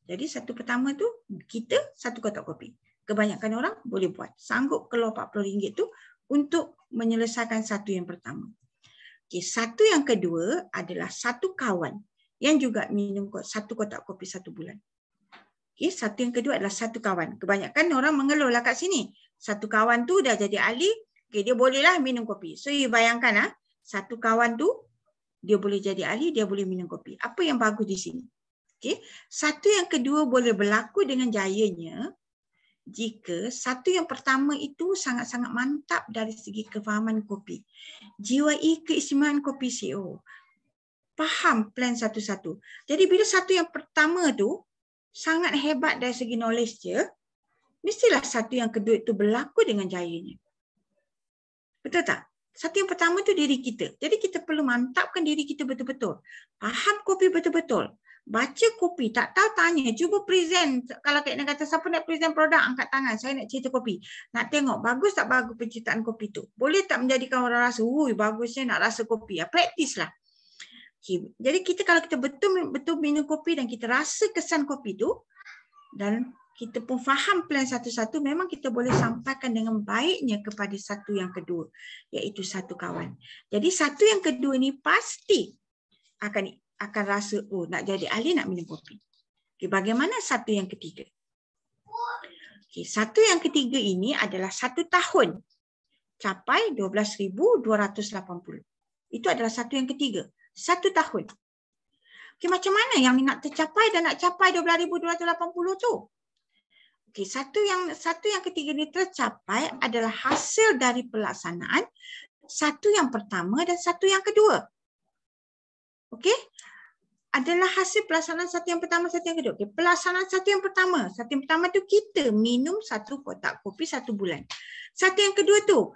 Jadi satu pertama tu kita 1 kotak kopi. Kebanyakan orang boleh buat. Sanggup keluar RM40 tu untuk menyelesaikan satu yang pertama. Okay, satu yang kedua adalah satu kawan yang juga minum 1 kotak kopi 1 bulan. Okay, satu yang kedua adalah satu kawan. Kebanyakan orang mengeluh lah kat sini. Satu kawan tu dah jadi ahli, okay, dia bolehlah minum kopi. So you bayangkan satu kawan tu dia boleh jadi ahli, dia boleh minum kopi. Apa yang bagus di sini? Okay, satu yang kedua boleh berlaku dengan jayanya jika satu yang pertama itu sangat-sangat mantap dari segi kefahaman kopi. Jiwai keistimewaan kopi CEO. Faham plan satu-satu. Jadi bila satu yang pertama tu sangat hebat dari segi knowledge dia, mestilah satu yang kedua itu berlaku dengan jayanya. Betul tak? Satu yang pertama tu diri kita. Jadi kita perlu mantapkan diri kita betul-betul. Faham kopi betul-betul. Baca kopi, tak tahu tanya, cuba present. Kalau Kak Ina kata siapa nak present produk, angkat tangan, saya nak cerita kopi. Nak tengok bagus tak bagus penciptaan kopi tu. Boleh tak menjadikan orang rasa, bagusnya nak rasa kopi. Praktis lah. Okay. Jadi kita kalau kita betul-betul minum kopi dan kita rasa kesan kopi tu dan kita pun faham plan satu-satu, memang kita boleh sampaikan dengan baiknya kepada satu yang kedua, iaitu satu kawan. Jadi satu yang kedua ni pasti akan rasa, nak jadi ahli nak minum kopi. Okay, bagaimana satu yang ketiga? Okay, satu yang ketiga ini adalah 1 tahun capai 12,280. Itu adalah satu yang ketiga. 1 tahun. Okay, macam mana yang nak tercapai dan nak capai 12,280 tu? Okay, satu yang ketiga ini tercapai adalah hasil dari pelaksanaan satu yang pertama dan satu yang kedua. Okey? Adalah hasil pelaksanaan satu yang pertama, satu yang kedua. Okay. Pelaksanaan satu yang pertama. Satu yang pertama tu kita minum 1 kotak kopi 1 bulan. Satu yang kedua tu,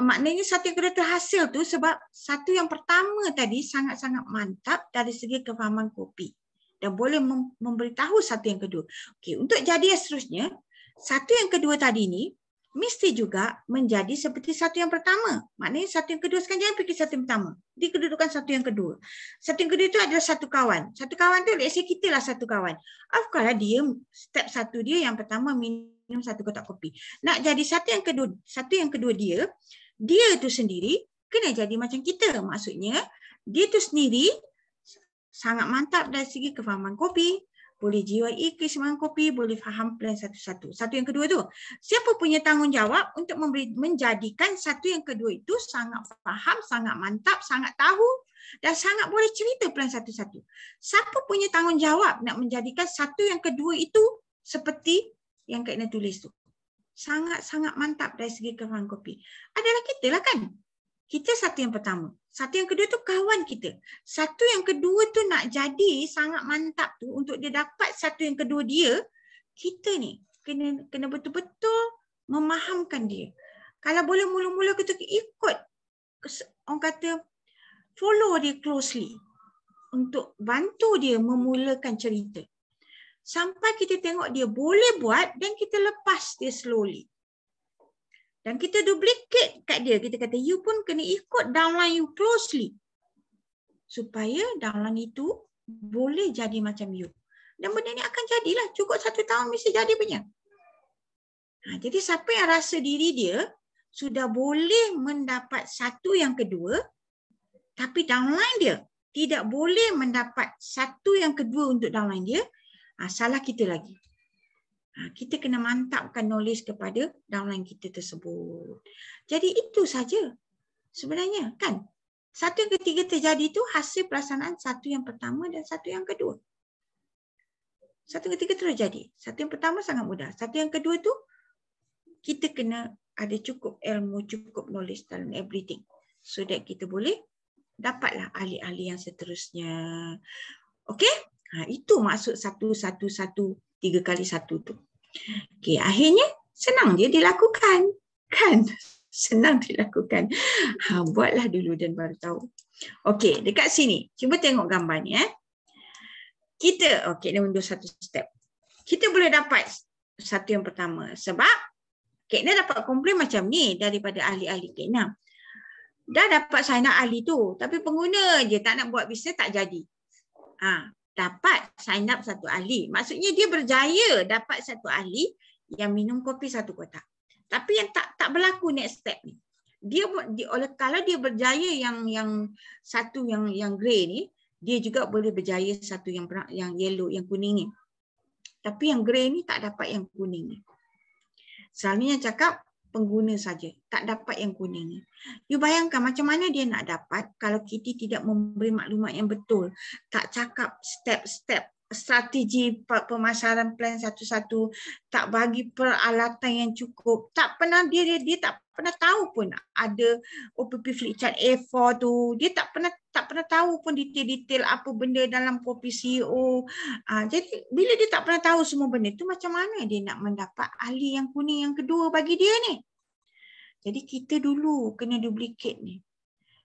maknanya satu yang kedua tu hasil tu sebab satu yang pertama tadi sangat-sangat mantap dari segi kefahaman kopi. Dan boleh memberitahu satu yang kedua. Okey, untuk jadi yang seterusnya, satu yang kedua tadi ni, mesti juga menjadi seperti satu yang pertama. Maknanya satu yang kedua sekarang jangan fikir satu yang pertama. Di kedudukan satu yang kedua. Satu yang kedua itu adalah satu kawan. Satu kawan tu, let's say kita lah satu kawan. Of course lah dia, step satu dia yang pertama minum satu kotak kopi. Nak jadi satu yang kedua dia tu sendiri kena jadi macam kita. Maksudnya, dia tu sendiri sangat mantap dari segi kefahaman kopi. Boleh GYE keseimbangan kopi, boleh faham plan satu-satu. Satu yang kedua tu, siapa punya tanggungjawab untuk menjadikan satu yang kedua itu sangat faham, sangat mantap, sangat tahu dan sangat boleh cerita plan satu-satu. Siapa punya tanggungjawab nak menjadikan satu yang kedua itu seperti yang Kak Ina tulis tu. Sangat-sangat mantap dari segi kefahaman kopi. Adalah kita lah kan. Kita satu yang pertama. Satu yang kedua tu kawan kita. Satu yang kedua tu nak jadi sangat mantap tu untuk dia dapat satu yang kedua dia, kita ni kena betul-betul memahamkan dia. Kalau boleh mula-mula kita ikut, orang kata follow dia closely untuk bantu dia memulakan cerita. Sampai kita tengok dia boleh buat dan kita lepas dia slowly. Dan kita duplicate kat dia. Kita kata, you pun kena ikut downline you closely. Supaya downline itu boleh jadi macam you. Dan benda ni akan jadilah. Cukup 1 tahun mesti jadi punya. Jadi siapa yang rasa diri dia sudah boleh mendapat satu yang kedua, tapi downline dia tidak boleh mendapat satu yang kedua untuk downline dia, salah kita lagi. Kita kena mantapkan knowledge kepada downline kita tersebut. Jadi itu saja sebenarnya kan. Satu yang ketiga terjadi itu hasil pelaksanaan satu yang pertama dan satu yang kedua. Satu yang ketiga terus jadi. Satu yang pertama sangat mudah. Satu yang kedua tu kita kena ada cukup ilmu, cukup knowledge dalam everything. So that kita boleh dapatlah ahli-ahli yang seterusnya. Okey? Itu maksud 1-1-1 3 kali 1 tu. Okey, akhirnya senang dia dilakukan. Kan? Senang dilakukan. Buatlah dulu dan baru tahu. Okey, dekat sini. Cuba tengok gambar ni. Kita, okey, dia mundur satu step. Kita boleh dapat satu yang pertama. Sebab Kak Ina dapat komplain macam ni daripada ahli-ahli Kak Ina. Dah dapat sign up ahli tu. Tapi pengguna je tak nak buat bisnes tak jadi. Dapat sign up satu ahli. Maksudnya dia berjaya dapat satu ahli yang minum kopi 1 kotak. Tapi yang tak berlaku next step ni. Kalau dia berjaya yang satu yang grey ni, dia juga boleh berjaya satu yang yellow, yang kuning ni. Tapi yang grey ni tak dapat yang kuning ni. Selalunya cakap pengguna saja, tak dapat yang kuning ni. You bayangkan macam mana dia nak dapat kalau kita tidak memberi maklumat yang betul, tak cakap step-step strategi pemasaran plan satu-satu, tak bagi peralatan yang cukup, tak pernah dia tak pernah tahu pun ada OPP flip chart A4 tu, dia tak pernah tahu pun detail-detail apa benda dalam kopi CEO. Jadi bila dia tak pernah tahu semua benda tu, macam mana dia nak mendapat ahli yang kuning yang kedua bagi dia ni? Jadi kita dulu kena duplicate ni.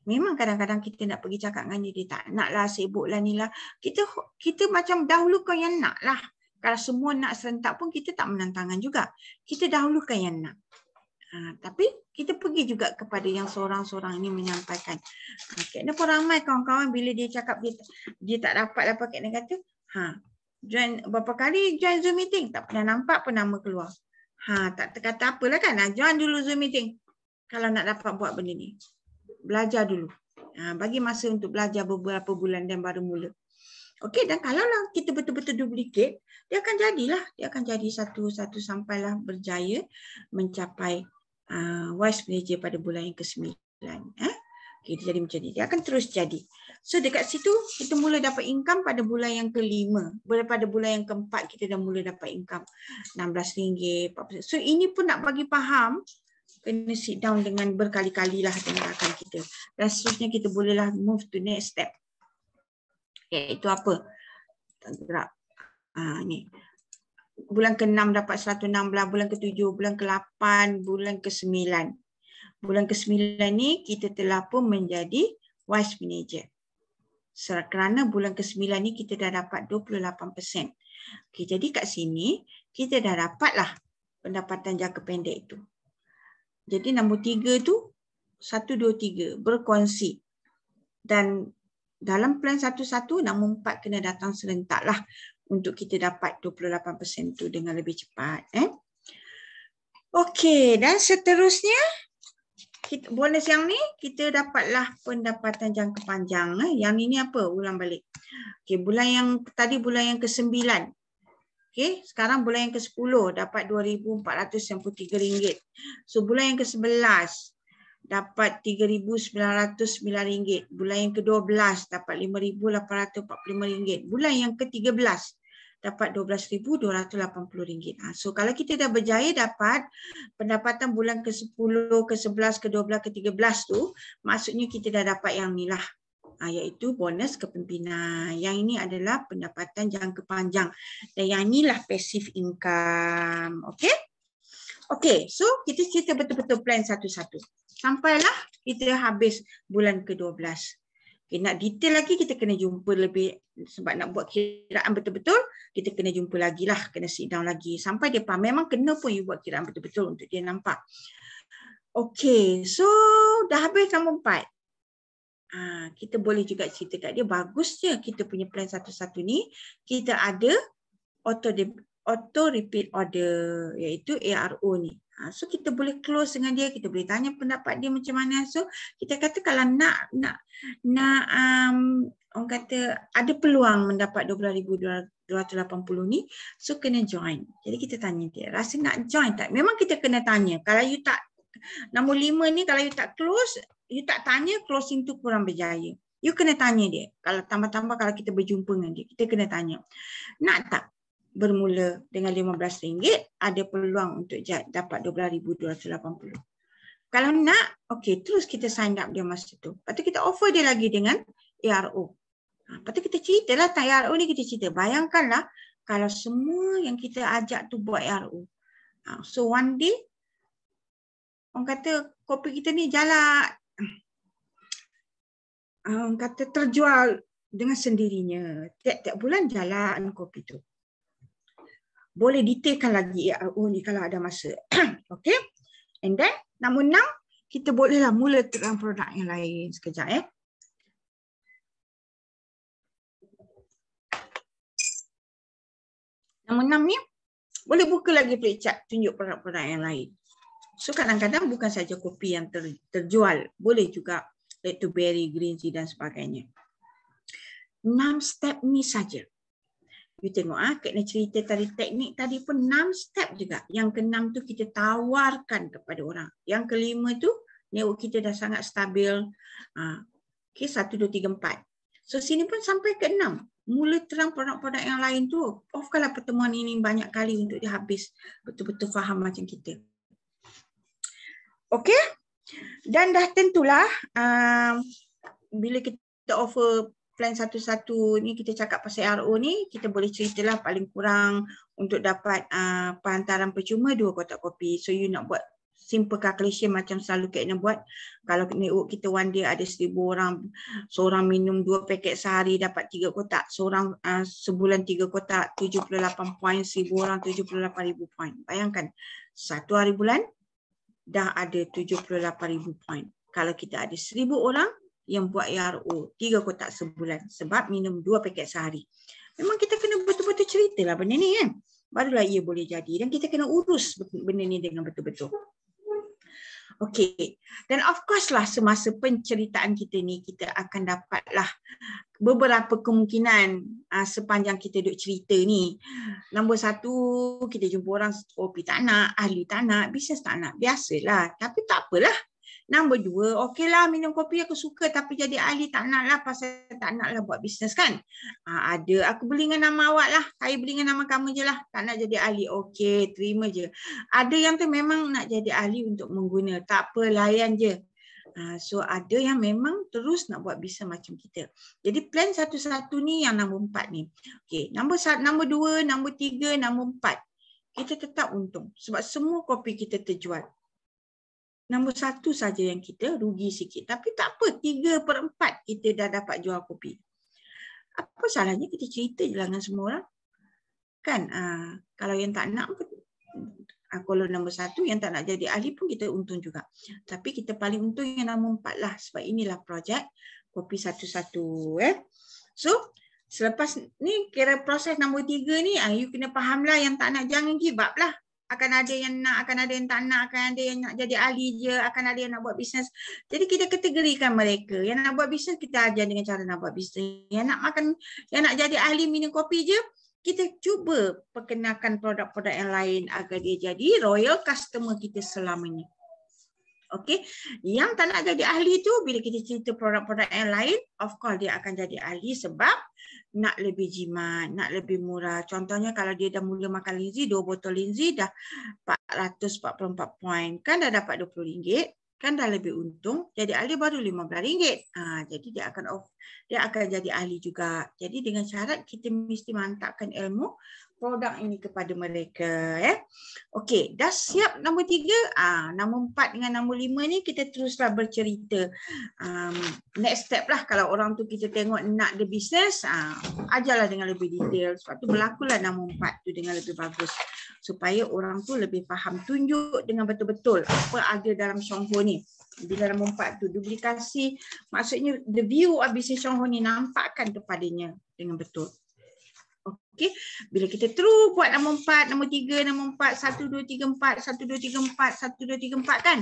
Memang kadang-kadang kita nak pergi cakap dengan dia tak nak lah, sibuk lah ni lah. Kita macam dahulukan yang nak lah. Kalau semua nak serentak pun kita tak menantangan juga. Kita dahulukan yang nak. Tapi kita pergi juga kepada yang seorang-seorang ini menyampaikan. Kak Ina pun ramai kawan-kawan bila dia cakap dia tak dapat apa Kak Ina kata. Join berapa kali join Zoom meeting. Tak pernah nampak pun nama keluar. Tak kata apalah kan. Join dulu Zoom meeting. Kalau nak dapat buat benda ni. Belajar dulu. Bagi masa untuk belajar beberapa bulan dan baru mula. Okey, dan kalaulah kita betul-betul duplicate, dia akan jadilah. Dia akan jadi satu-satu sampailah berjaya mencapai wise manager pada bulan yang ke-9. Okay, dia jadi macam ni. Dia akan terus jadi. So dekat situ kita mula dapat income pada bulan yang ke-5. Pada bulan yang ke-4 kita dah mula dapat income RM16, RM40. So ini pun nak bagi faham, kena sit down dengan berkali-kali lah dengan rakan kita. Dan seterusnya kita bolehlah move to next step. Iaitu apa? Tak gerak. Ni. Bulan ke-6 dapat 116, bulan ke-7, bulan ke-8, bulan ke-9. Bulan ke-9 ni kita telah pun menjadi wise manager. Kerana bulan ke-9 ni kita dah dapat 28%. Okay, jadi kat sini kita dah dapatlah pendapatan jangka pendek itu. Jadi nombor 3 tu 1, 2, 3 berkongsi. Dan dalam plan 1-1 nombor 4 kena datang serentak lah untuk kita dapat 28% tu dengan lebih cepat. Okey, dan seterusnya bonus yang ni kita dapatlah pendapatan jangka panjang. Yang ini apa? Ulang balik. Okey, bulan yang tadi bulan yang ke-9. Okey, sekarang bulan yang ke-10 dapat RM2,493. So bulan yang ke-11 dapat RM3,909. Bulan yang ke-12 dapat RM5,845. Bulan yang ke-13 dapat RM12,280. So kalau kita dah berjaya dapat pendapatan bulan ke-10, ke-11, ke-12, ke-13 tu, maksudnya kita dah dapat yang ni lah. Iaitu bonus kepimpinan. Yang ini adalah pendapatan jangka panjang. Dan yang inilah passive income. Okey? Okey, so kita cerita betul-betul plan satu-satu. Sampailah kita habis bulan ke-12. Okay, nak detail lagi kita kena jumpa lebih, sebab nak buat kiraan betul-betul kita kena jumpa lagi lah, kena sit down lagi sampai dia faham. Memang kena pun you buat kiraan betul-betul untuk dia nampak. Okey, so dah habis nombor 4. Kita boleh juga cerita kat dia, bagusnya kita punya plan satu-satu ni kita ada auto repeat order, iaitu ARO ni. So kita boleh close dengan dia, kita boleh tanya pendapat dia macam mana. So kita kata kalau nak orang kata ada peluang mendapat 12,280 ni, so kena join. Jadi kita tanya dia, rasa nak join tak? Memang kita kena tanya. Kalau you tak, nombor 5 ni kalau you tak close, you tak tanya, closing tu kurang berjaya. You kena tanya dia. Kalau tambah-tambah kalau kita berjumpa dengan dia, kita kena tanya. Nak tak bermula dengan RM15 ada peluang untuk dapat 12,280. Kalau nak, okey, terus kita sign up dia masa tu. Lepas tu kita offer dia lagi dengan ARO. Lepas tu kita ceritalah tentang ARO ni, kita cerita. Bayangkanlah kalau semua yang kita ajak tu buat ARO. So one day, orang kata kopi kita ni jalan, orang kata terjual dengan sendirinya. Tiap-tiap bulan jalan kopi tu. Boleh detailkan lagi ARO ni kalau ada masa. Okey. And then nombor 6, kita bolehlah mula dengan produk yang lain. Sekejap Nombor 6 ni boleh buka lagi flipchart, tunjuk produk-produk yang lain. So kadang-kadang bukan saja kopi yang terjual, boleh juga red to berry, green tea dan sebagainya. 6 step ni saja. You tengok kena cerita tadi, teknik tadi pun 6 step juga. Yang ke-6 tu kita tawarkan kepada orang. Yang ke-5 tu network kita dah sangat stabil. Okay, 1, 2, 3, 4. So sini pun sampai ke-6. Mula terang produk-produk yang lain tu. Off-kanlah pertemuan ini banyak kali untuk dia habis. Betul-betul faham macam kita. Okey. Dan dah tentulah bila kita offer plan satu-satu ni, kita cakap pasal RO ni, kita boleh ceritalah paling kurang untuk dapat penghantaran percuma 2 kotak kopi. So you nak buat simple calculation macam selalu Kak Ina buat. Kalau network kita one day ada 1,000 orang, seorang minum 2 paket sehari dapat 3 kotak. Seorang sebulan 3 kotak, 78 poin, 1,000 orang 78,000 poin. Bayangkan, satu hari bulan dah ada 78,000 poin. Kalau kita ada 1,000 orang yang buat ARO 3 kotak sebulan sebab minum 2 paket sehari. Memang kita kena betul-betul ceritalah benda ni kan. Barulah ia boleh jadi dan kita kena urus benda ni dengan betul-betul. Okey. Dan of course lah semasa penceritaan kita ni kita akan dapatlah beberapa kemungkinan sepanjang kita duk cerita ni. Nombor 1, kita jumpa orang kopi tak nak, ahli tak nak, bisnes tak nak. Biasalah. Tapi tak apalah. Nombor 2, okeylah minum kopi aku suka tapi jadi ahli tak nak lah pasal tak nak lah buat bisnes kan. Ada, aku beli dengan nama awak lah. Saya beli dengan nama kamu je lah. Tak nak jadi ahli. Okey, terima je. Ada yang tu memang nak jadi ahli untuk mengguna. Tak apa, layan je. So ada yang memang terus nak buat bisnes macam kita. Jadi plan satu-satu ni yang nombor 4 ni. Okey, nombor 2, nombor 3, nombor 4. Kita tetap untung sebab semua kopi kita terjual. Nombor 1 saja yang kita rugi sikit. Tapi tak apa, 3/4 kita dah dapat jual kopi. Apa salahnya kita cerita je dengan semua orang. Kan, kalau yang tak nak, Kolom nombor 1 yang tak nak jadi ahli pun kita untung juga. Tapi kita paling untung yang nombor 4 lah. Sebab inilah projek kopi satu-satu. So, selepas ni kira proses nombor 3 ni, you kena fahamlah yang tak nak, jangan give up lah. Akan ada yang nak, akan ada yang tak nak, akan ada yang nak jadi ahli je, akan ada yang nak buat bisnes. Jadi kita kategorikan mereka. Yang nak buat bisnes, kita ajar dengan cara nak buat bisnes. Yang nak makan, yang nak jadi ahli minum kopi je, kita cuba perkenalkan produk-produk yang lain agar dia jadi royal customer kita selamanya. Okey, yang tak nak jadi ahli tu bila kita cerita produk-produk yang lain, of course dia akan jadi ahli sebab nak lebih jimat, nak lebih murah. Contohnya kalau dia dah mula makan Lindsay, 2 botol Lindsay dah 444 poin, kan dah dapat RM20. Kan dah lebih untung, jadi ahli baru RM15. Jadi dia akan jadi ahli juga. Jadi dengan syarat kita mesti mantapkan ilmu produk ini kepada mereka. Okey, dah siap nombor 3. Nombor 4 dengan nombor 5 ni kita teruslah bercerita. Next step lah kalau orang tu kita tengok nak the business, ajarlah dengan lebih detail. Sebab tu berlakulah nombor 4 tu dengan lebih bagus. Supaya orang tu lebih faham, tunjuk dengan betul-betul apa ada dalam Shongho ni. Bila nombor 4 tu duplikasi, maksudnya the view of business Shongho ni nampakkan kepadanya dengan betul. Okey, bila kita terus buat nombor 4, nombor 3, nombor 4, 1, 2, 3, 4, 1, 2, 3, 4, 1, 2, 3, 4 kan.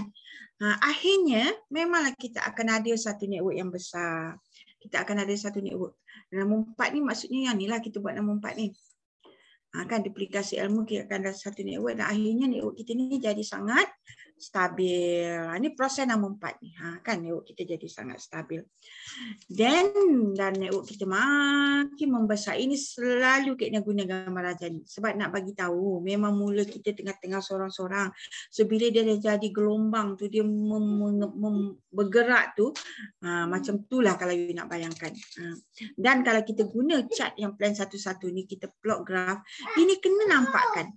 Akhirnya memanglah kita akan ada satu network yang besar. Kita akan ada satu network. Nombor 4 ni maksudnya yang ni lah kita buat nombor 4 ni. Kan duplikasi ilmu kita akan ada satu network dan akhirnya network kita ni jadi sangat stabil. Ini proses nombor 4 ni. Kan network kita jadi sangat stabil. Dan network kita makin membesar. Ini selalu kita guna gambar raja ni. Sebab nak bagi tahu memang mula kita tengah-tengah seorang-seorang. So bila dia dah jadi gelombang tu, dia bergerak tu, macam itulah kalau you nak bayangkan. Dan kalau kita guna chart yang plan satu-satu ni, kita plot graph, ini kena nampakkan.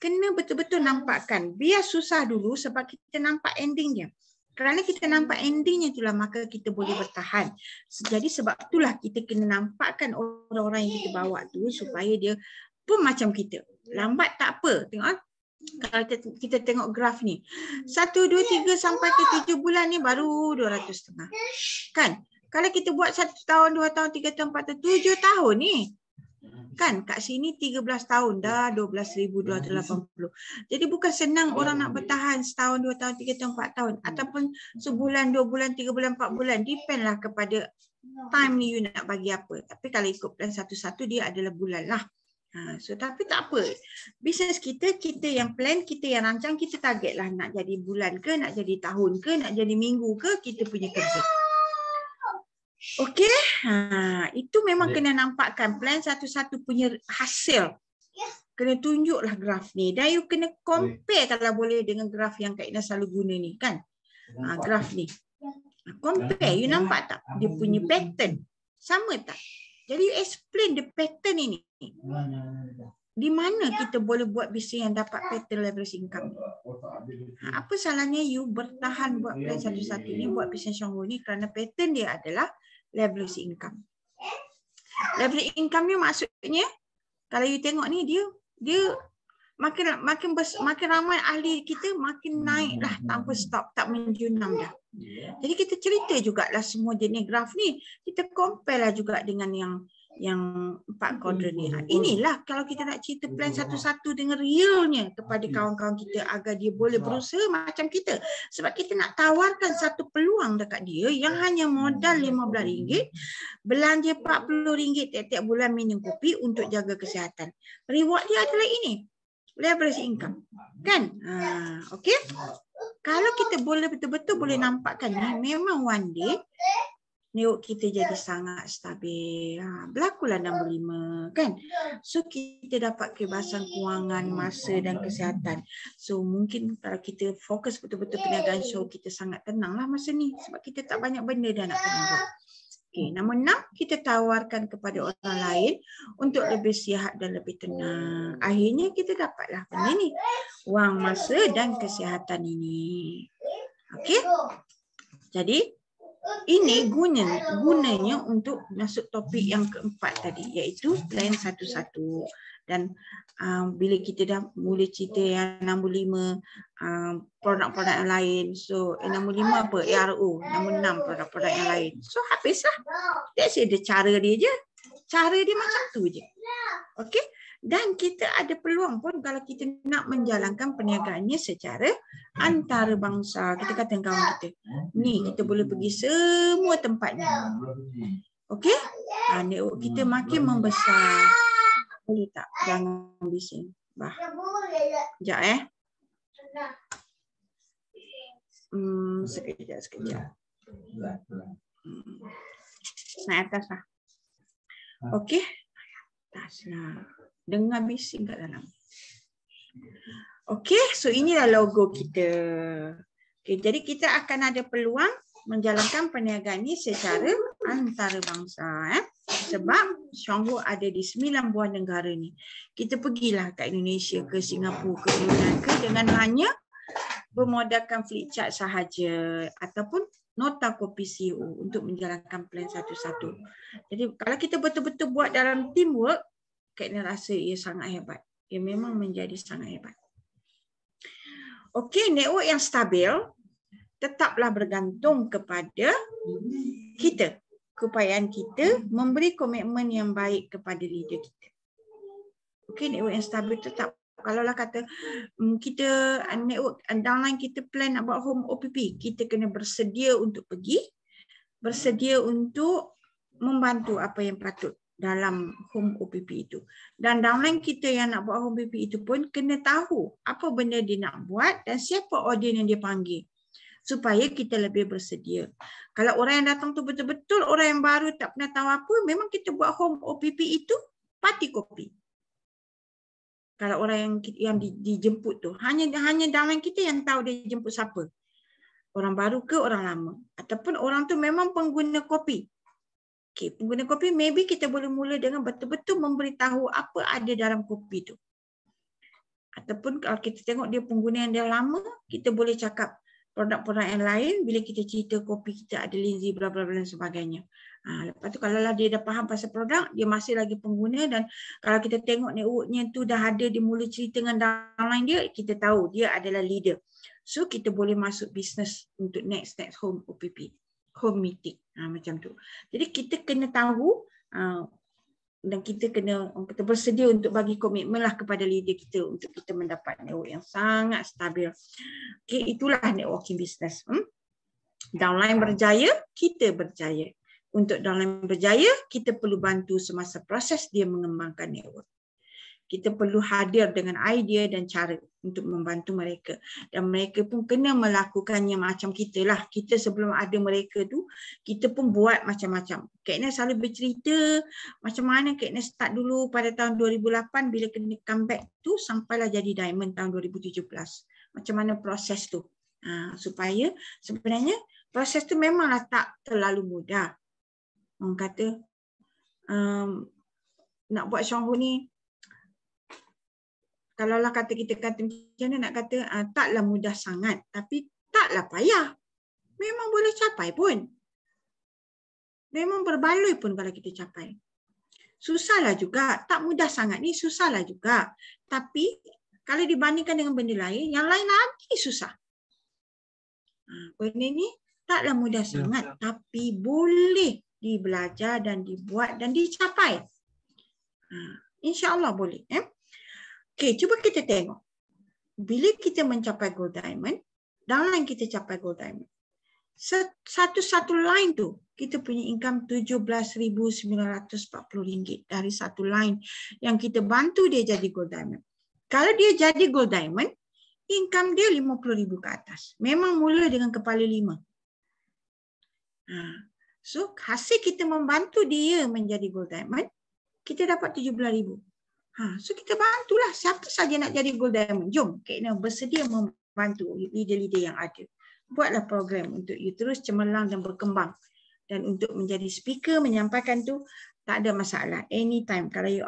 Kena betul-betul nampakkan. Biar susah dulu sebab kita nampak endingnya. Kerana kita nampak endingnya itulah maka kita boleh bertahan. Jadi sebab itulah kita kena nampakkan orang-orang yang kita bawa tu supaya dia pun macam kita. Lambat tak apa. Tengok kalau kita tengok graf ni. 1, 2, 3 sampai ke 7 bulan ni baru 200.5. Kan? Kalau kita buat 1 tahun, 2 tahun, 3 tahun, 4 tahun, 7 tahun ni. Kan kat sini 13 tahun dah 12,280. Jadi bukan senang orang nak bertahan setahun, 2 tahun, 3 tahun, 4 tahun ataupun sebulan, 2 bulan, 3 bulan, 4 bulan, depend lah kepada time ni you nak bagi apa. Tapi kalau ikut plan satu-satu dia adalah bulan lah. So tapi tak apa. Bisnes kita yang plan, kita yang rancang, kita target lah nak jadi bulan ke, nak jadi tahun ke, nak jadi minggu ke, kita punya kerja. Okey, itu memang kena nampakkan plan satu-satu punya hasil. Kena tunjuklah graf ni. Dan you kena compare kalau boleh dengan graf yang Kak Ina selalu guna ni kan. Graf ni. Compare, you nampak tak? Dia punya pattern. Sama tak? Jadi you explain the pattern ini. Di mana kita boleh buat bisnes yang dapat pattern leverage income? Apa salahnya you bertahan buat plan satu-satu ni, buat bisnes Shongho ni kerana pattern dia adalah leverage income. Leverage income ni maksudnya kalau you tengok ni dia makin ramai ahli kita makin naiklah tanpa stop, tak menjunam dah. Jadi kita cerita jugalah semua jenis graf ni, kita compare lah juga dengan yang 4 kuadran ni. Inilah kalau kita nak cerita plan satu-satu dengan realnya kepada kawan-kawan kita agar dia boleh berusaha macam kita. Sebab kita nak tawarkan satu peluang dekat dia yang hanya modal RM15, belanja RM40 tiap-tiap bulan minum kopi untuk jaga kesihatan. Reward dia adalah ini, leverage income. Kan? Okey? Kalau kita boleh betul-betul boleh nampakkan ni, memang one day network kita jadi sangat stabil. Berlakulah nombor 5 kan. So kita dapat kebebasan kewangan, masa dan kesihatan. So mungkin kalau kita fokus betul-betul perniagaan show, kita sangat tenanglah masa ni. Sebab kita tak banyak benda dah nak kena buat. Okay, nombor 6, kita tawarkan kepada orang lain untuk lebih sihat dan lebih tenang. Akhirnya kita dapatlah benda ni. Wang, masa dan kesihatan ini. Okey. Jadi ini gunanya untuk masuk topik yang keempat tadi, iaitu plan satu-satu. Dan bila kita dah mula cerita yang nombor 5, produk-produk yang lain. So nombor 5 apa? ARO. Nombor 6 produk-produk yang lain. So habislah. That's it. Dia cara dia je. Cara dia macam tu je. Okey. Dan kita ada peluang pun kalau kita nak menjalankan perniagaannya secara antarabangsa. Kita kata kawan kita, ni kita boleh pergi semua tempatnya. Okey? Network kita makin membesar. Boleh tak? Jangan bising. Sekejap Sekejap. Naik atas lah. Okey? Atas lah. Dengar bising kat dalam. Okey, so inilah logo kita. Okey, jadi kita akan ada peluang menjalankan perniagaan ini secara antarabangsa. Sebab Xionghu ada di 9 buah negara ni. Kita pergilah kat Indonesia ke Singapura ke Brunei ke dengan hanya bermodalkan Flipchart sahaja ataupun nota kopi CEO untuk menjalankan plan satu-satu. Jadi kalau kita betul-betul buat dalam teamwork, kena rasa ia sangat hebat. Ia memang menjadi sangat hebat. Okey, network yang stabil tetaplah bergantung kepada kita. Keupayaan kita memberi komitmen yang baik kepada leader kita. Okey, network yang stabil tetap. Kalaulah kata kita network downline kita plan nak buat home OPP, kita kena bersedia untuk pergi, bersedia untuk membantu apa yang patut dalam home OPP itu. Dan downline kita yang nak buat home OPP itu pun kena tahu apa benda dia nak buat dan siapa audiens yang dia panggil. Supaya kita lebih bersedia. Kalau orang yang datang tu betul-betul orang yang baru tak pernah tahu apa, memang kita buat home OPP itu party kopi. Kalau orang yang dijemput tu, hanya downline kita yang tahu dia jemput siapa. Orang baru ke orang lama. Ataupun orang tu memang pengguna kopi. Okay, pengguna kopi, maybe kita boleh mula dengan betul-betul memberitahu apa ada dalam kopi tu. Ataupun kalau kita tengok dia pengguna yang dah lama, kita boleh cakap produk-produk yang lain bila kita cerita kopi kita ada linzi bla bla bla dan sebagainya. Lepas tu kalau dia dah faham pasal produk, dia masih lagi pengguna dan kalau kita tengok networknya tu dah ada, dia mula cerita dengan downline dia, kita tahu dia adalah leader. So kita boleh masuk bisnes untuk next home OPP. Home meeting macam tu. Jadi kita kena tahu dan kita bersedia untuk bagi komitmen lah kepada leader kita untuk kita mendapat network yang sangat stabil. Okay, itulah networking business. Downline berjaya, kita berjaya. Untuk downline berjaya, kita perlu bantu semasa proses dia mengembangkan network. Kita perlu hadir dengan idea dan cara untuk membantu mereka. Dan mereka pun kena melakukannya macam kita lah. Kita sebelum ada mereka tu, kita pun buat macam-macam. Kak Ina selalu bercerita macam mana Kak Ina start dulu pada tahun 2008 bila kena comeback tu sampailah jadi Diamond tahun 2017. Macam mana proses tu. Supaya sebenarnya proses tu memanglah tak terlalu mudah. Orang kata nak buat Xionghu ni, kalaulah kata kita kata macam mana nak kata taklah mudah sangat, tapi taklah payah. Memang boleh capai pun. Memang berbaloi pun kalau kita capai. Susahlah juga, tak mudah sangat ni susahlah juga. Tapi kalau dibandingkan dengan benda lain, yang lain lagi susah. Benda ni taklah mudah sangat, tapi boleh dibelajar dan dibuat dan dicapai. InsyaAllah boleh. Okey, cuba kita tengok. Bila kita mencapai Gold Diamond, downline kita capai Gold Diamond. Satu-satu line tu, kita punya income RM17,940 dari satu line yang kita bantu dia jadi Gold Diamond. Kalau dia jadi Gold Diamond, income dia RM50,000 ke atas. Memang mula dengan kepala 5. So, hasil kita membantu dia menjadi Gold Diamond, kita dapat RM17,000. So kita bantulah siapa saja nak jadi Gold Diamond. Jom, Kak Ina bersedia membantu leader-leader yang ada. Buatlah program untuk you terus cemerlang dan berkembang. Dan untuk menjadi speaker, menyampaikan tu, tak ada masalah. Anytime. Kalau you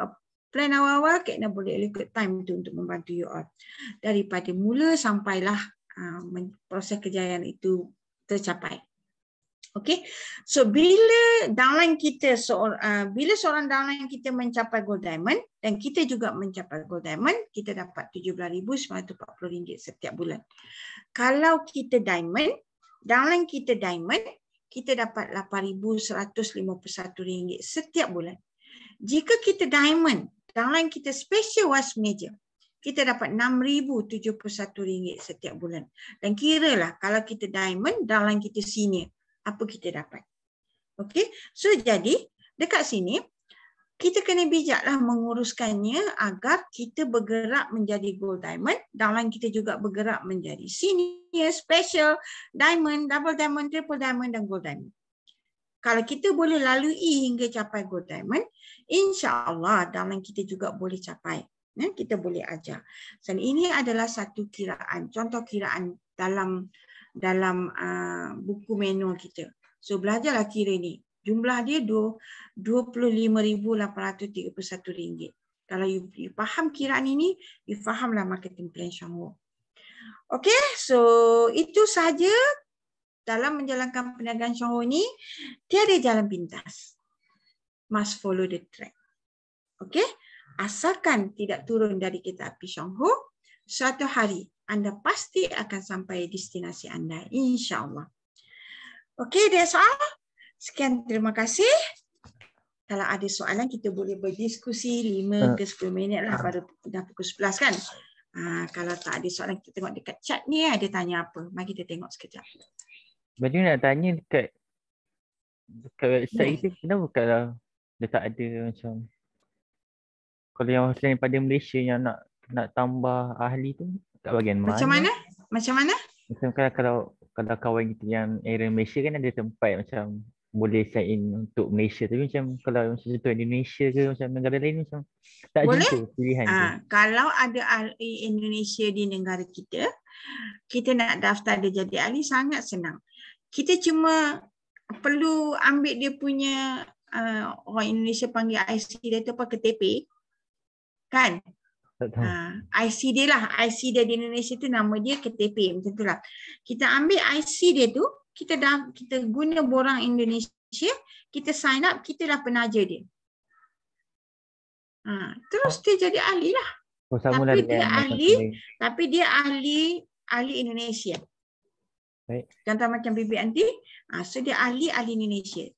plan awal-awal, Kak Ina boleh allocate time tu untuk membantu you all. Daripada mula sampailah proses kejayaan itu tercapai. Okey. So bila downline kita bila seorang downline kita mencapai gold diamond dan kita juga mencapai gold diamond, kita dapat RM17,940 setiap bulan. Kalau kita diamond, downline kita diamond, kita dapat RM8,151 setiap bulan. Jika kita diamond, downline kita special was major, kita dapat RM6,071 setiap bulan. Dan kiralah kalau kita diamond, downline kita senior, apa kita dapat. Okey, so jadi dekat sini kita kena bijaklah menguruskannya agar kita bergerak menjadi gold diamond, downline kita juga bergerak menjadi senior, special, diamond, double diamond, triple diamond dan gold diamond. Kalau kita boleh lalui hingga capai gold diamond, insya-Allah downline kita juga boleh capai. Kita boleh ajar. Dan ini adalah satu kiraan, contoh kiraan dalam buku manual kita. So belajarlah kira ni. Jumlah dia RM25,831. Kalau you faham kiraan ini, you fahamlah marketing plan Shangho. Okey, so itu sahaja dalam menjalankan perniagaan Shangho ni. Tiada jalan pintas. Must follow the track. Okey, asalkan tidak turun dari kereta api Shangho, suatu hari Anda pasti akan sampai destinasi Anda, insya-Allah. Okey, that's all. Sekian, terima kasih. Kalau ada soalan, kita boleh berdiskusi 5 ke 10 minit lah, baru dah pukul 11 kan. Kalau tak ada soalan, kita tengok dekat chat ni ada tanya apa. Mari kita tengok sekejap. Baju nak tanya dekat website itu, kenapa kalau dia tak ada macam, kalau yang daripada Malaysia yang nak tambah ahli tu, kat bahagian mana? Macam mana? Macam kalau kawan kita yang area Malaysia kan ada tempat macam boleh sign in untuk Malaysia, tapi macam kalau macam contoh Indonesia ke macam negara lain macam tak boleh? jumpa pilihan tu. Kalau ada ahli Indonesia di negara kita nak daftar dia jadi ahli sangat senang. Kita cuma perlu ambil dia punya orang Indonesia panggil IC dia tu apa, KTP kan? IC dia lah, IC dia di Indonesia tu nama dia KTP, macam tu lah. Kita ambil IC dia tu, kita guna borang Indonesia, kita sign up, kita dah penaja dia. Terus dia jadi ahli lah. Tapi dia ahli Indonesia. Baik. Contoh macam Bibi Anti, so dia ahli Indonesia.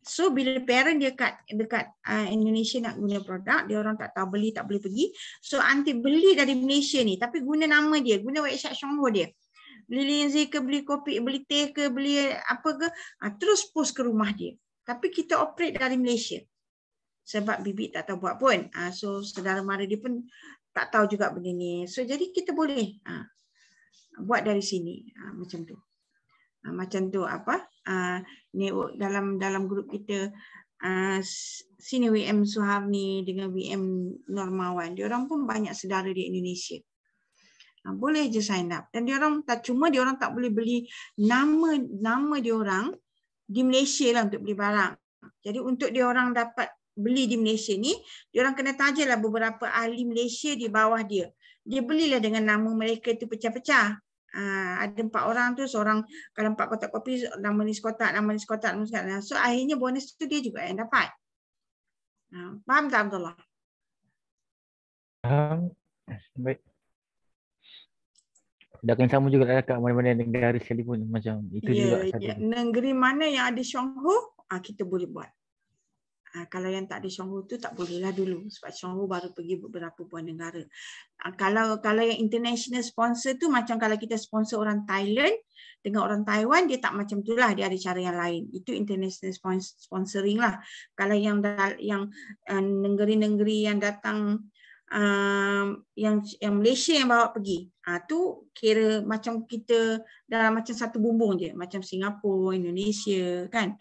So bila parent dia dekat Indonesia nak guna produk, dia orang tak tahu beli, tak boleh pergi. So Aunty beli dari Malaysia ni, tapi guna nama dia, guna website Shangho dia. Beli Lindsay ke, beli kopi, beli teh ke, beli apa ke, terus post ke rumah dia. Tapi kita operate dari Malaysia. Sebab Bibi tak tahu buat pun. So saudara mara dia pun tak tahu juga benda ni. So jadi kita boleh buat dari sini. Macam tu. Macam tu apa? Ni dalam grup kita sini WM Suharni dengan WM Normawan, dia orang pun banyak saudara di Indonesia. Boleh je sign up. Dan dia orang tak boleh beli nama dia orang di Malaysia lah untuk beli barang. Jadi untuk dia orang dapat beli di Malaysia ni, dia orang kena tajalah beberapa ahli Malaysia di bawah dia. Dia belilah dengan nama mereka tu pecah-pecah. Ada 4 orang tu, seorang kalau 4 kotak kopi, nama ni sekotak, nama ni sekotak. So akhirnya bonus tu dia juga yang dapat. Faham tak Abdullah? Baik. Dah akan sama juga kat mana-mana negara sekalipun macam itu juga. Negeri mana yang ada Shangho, kita boleh buat. Kalau yang tak ada Shangho tu tak bolehlah dulu, sebab Shangho baru pergi beberapa buah negara. Kalau yang international sponsor tu macam kalau kita sponsor orang Thailand dengan orang Taiwan, dia tak macam tu lah, dia ada cara yang lain. Itu international sponsoring lah. Kalau yang negeri-negeri yang datang yang Malaysia yang bawa pergi, tu kira macam kita dalam macam satu bumbung je, macam Singapura, Indonesia kan,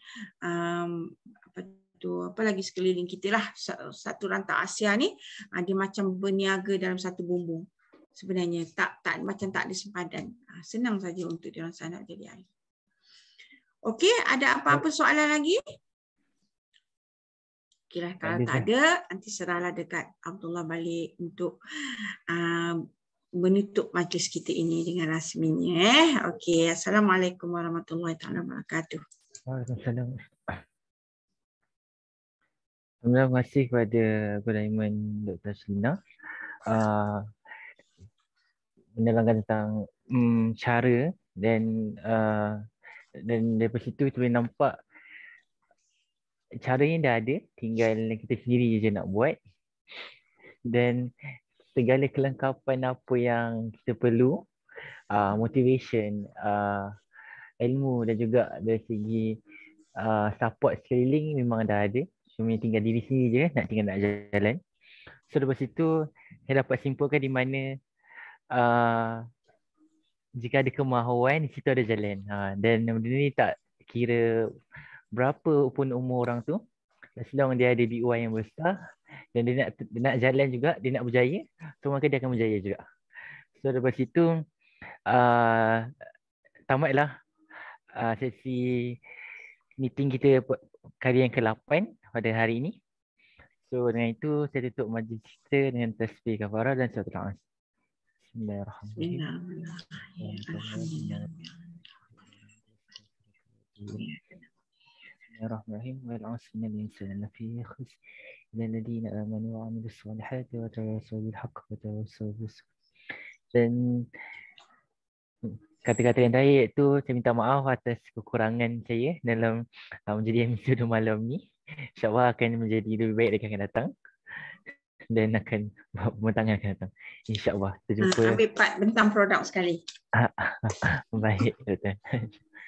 apa lagi sekeliling kita lah, satu rantak Asia ni, dia macam berniaga dalam satu bumbung. Sebenarnya tak macam tak ada sempadan. Senang saja untuk dia orang sana jadi ahli. Okey, ada apa-apa soalan lagi? Kira kalau tak ada, nanti serahlah dekat Abdullah balik untuk menutup majlis kita ini dengan rasminya. Okey, Assalamualaikum warahmatullahi wabarakatuh. Waalaikumsalam. Terima kasih kepada Guru Aiman Dr. Selina. Menerangkan tentang cara dan dari situ kita boleh nampak caranya dah ada, tinggal kita sendiri je nak buat. Dan segala kelengkapan apa yang kita perlu, motivation, ilmu dan juga dari segi support sekeliling memang dah ada. Cuma tinggal diri sendiri je nak jalan. So lepas itu saya dapat simpulkan di mana jika ada kemahuan, di situ ada jalan. Dan benda ni tak kira berapa pun umur orang tu, selama dia ada BUI yang besar dan dia nak jalan juga, dia nak berjaya, so maka dia akan berjaya juga. So lepas itu tamatlah sesi meeting kita kali yang ke-8 pada hari ini. So dengan itu saya tutup majlis kita dengan tasbih kafarah dan suratul As. Bismillahirrahmanirrahim. Bismillahirrahmanirrahim. Wal 'asri innal insana lafi khusr illa alladhina amanu wa 'amilus solihati wa tawassaw bil haqqi wa tawassaw bis sabr. Dan kata-kata yang terakhir iaitu saya minta maaf atas kekurangan saya dalam menjadi MC malam ni. InsyaAllah akan menjadi lebih baik lagi akan datang. Dan akan pembentangan akan datang. InsyaAllah. Kita jumpa. Ambil part bentang produk sekali. Baik, Doktor.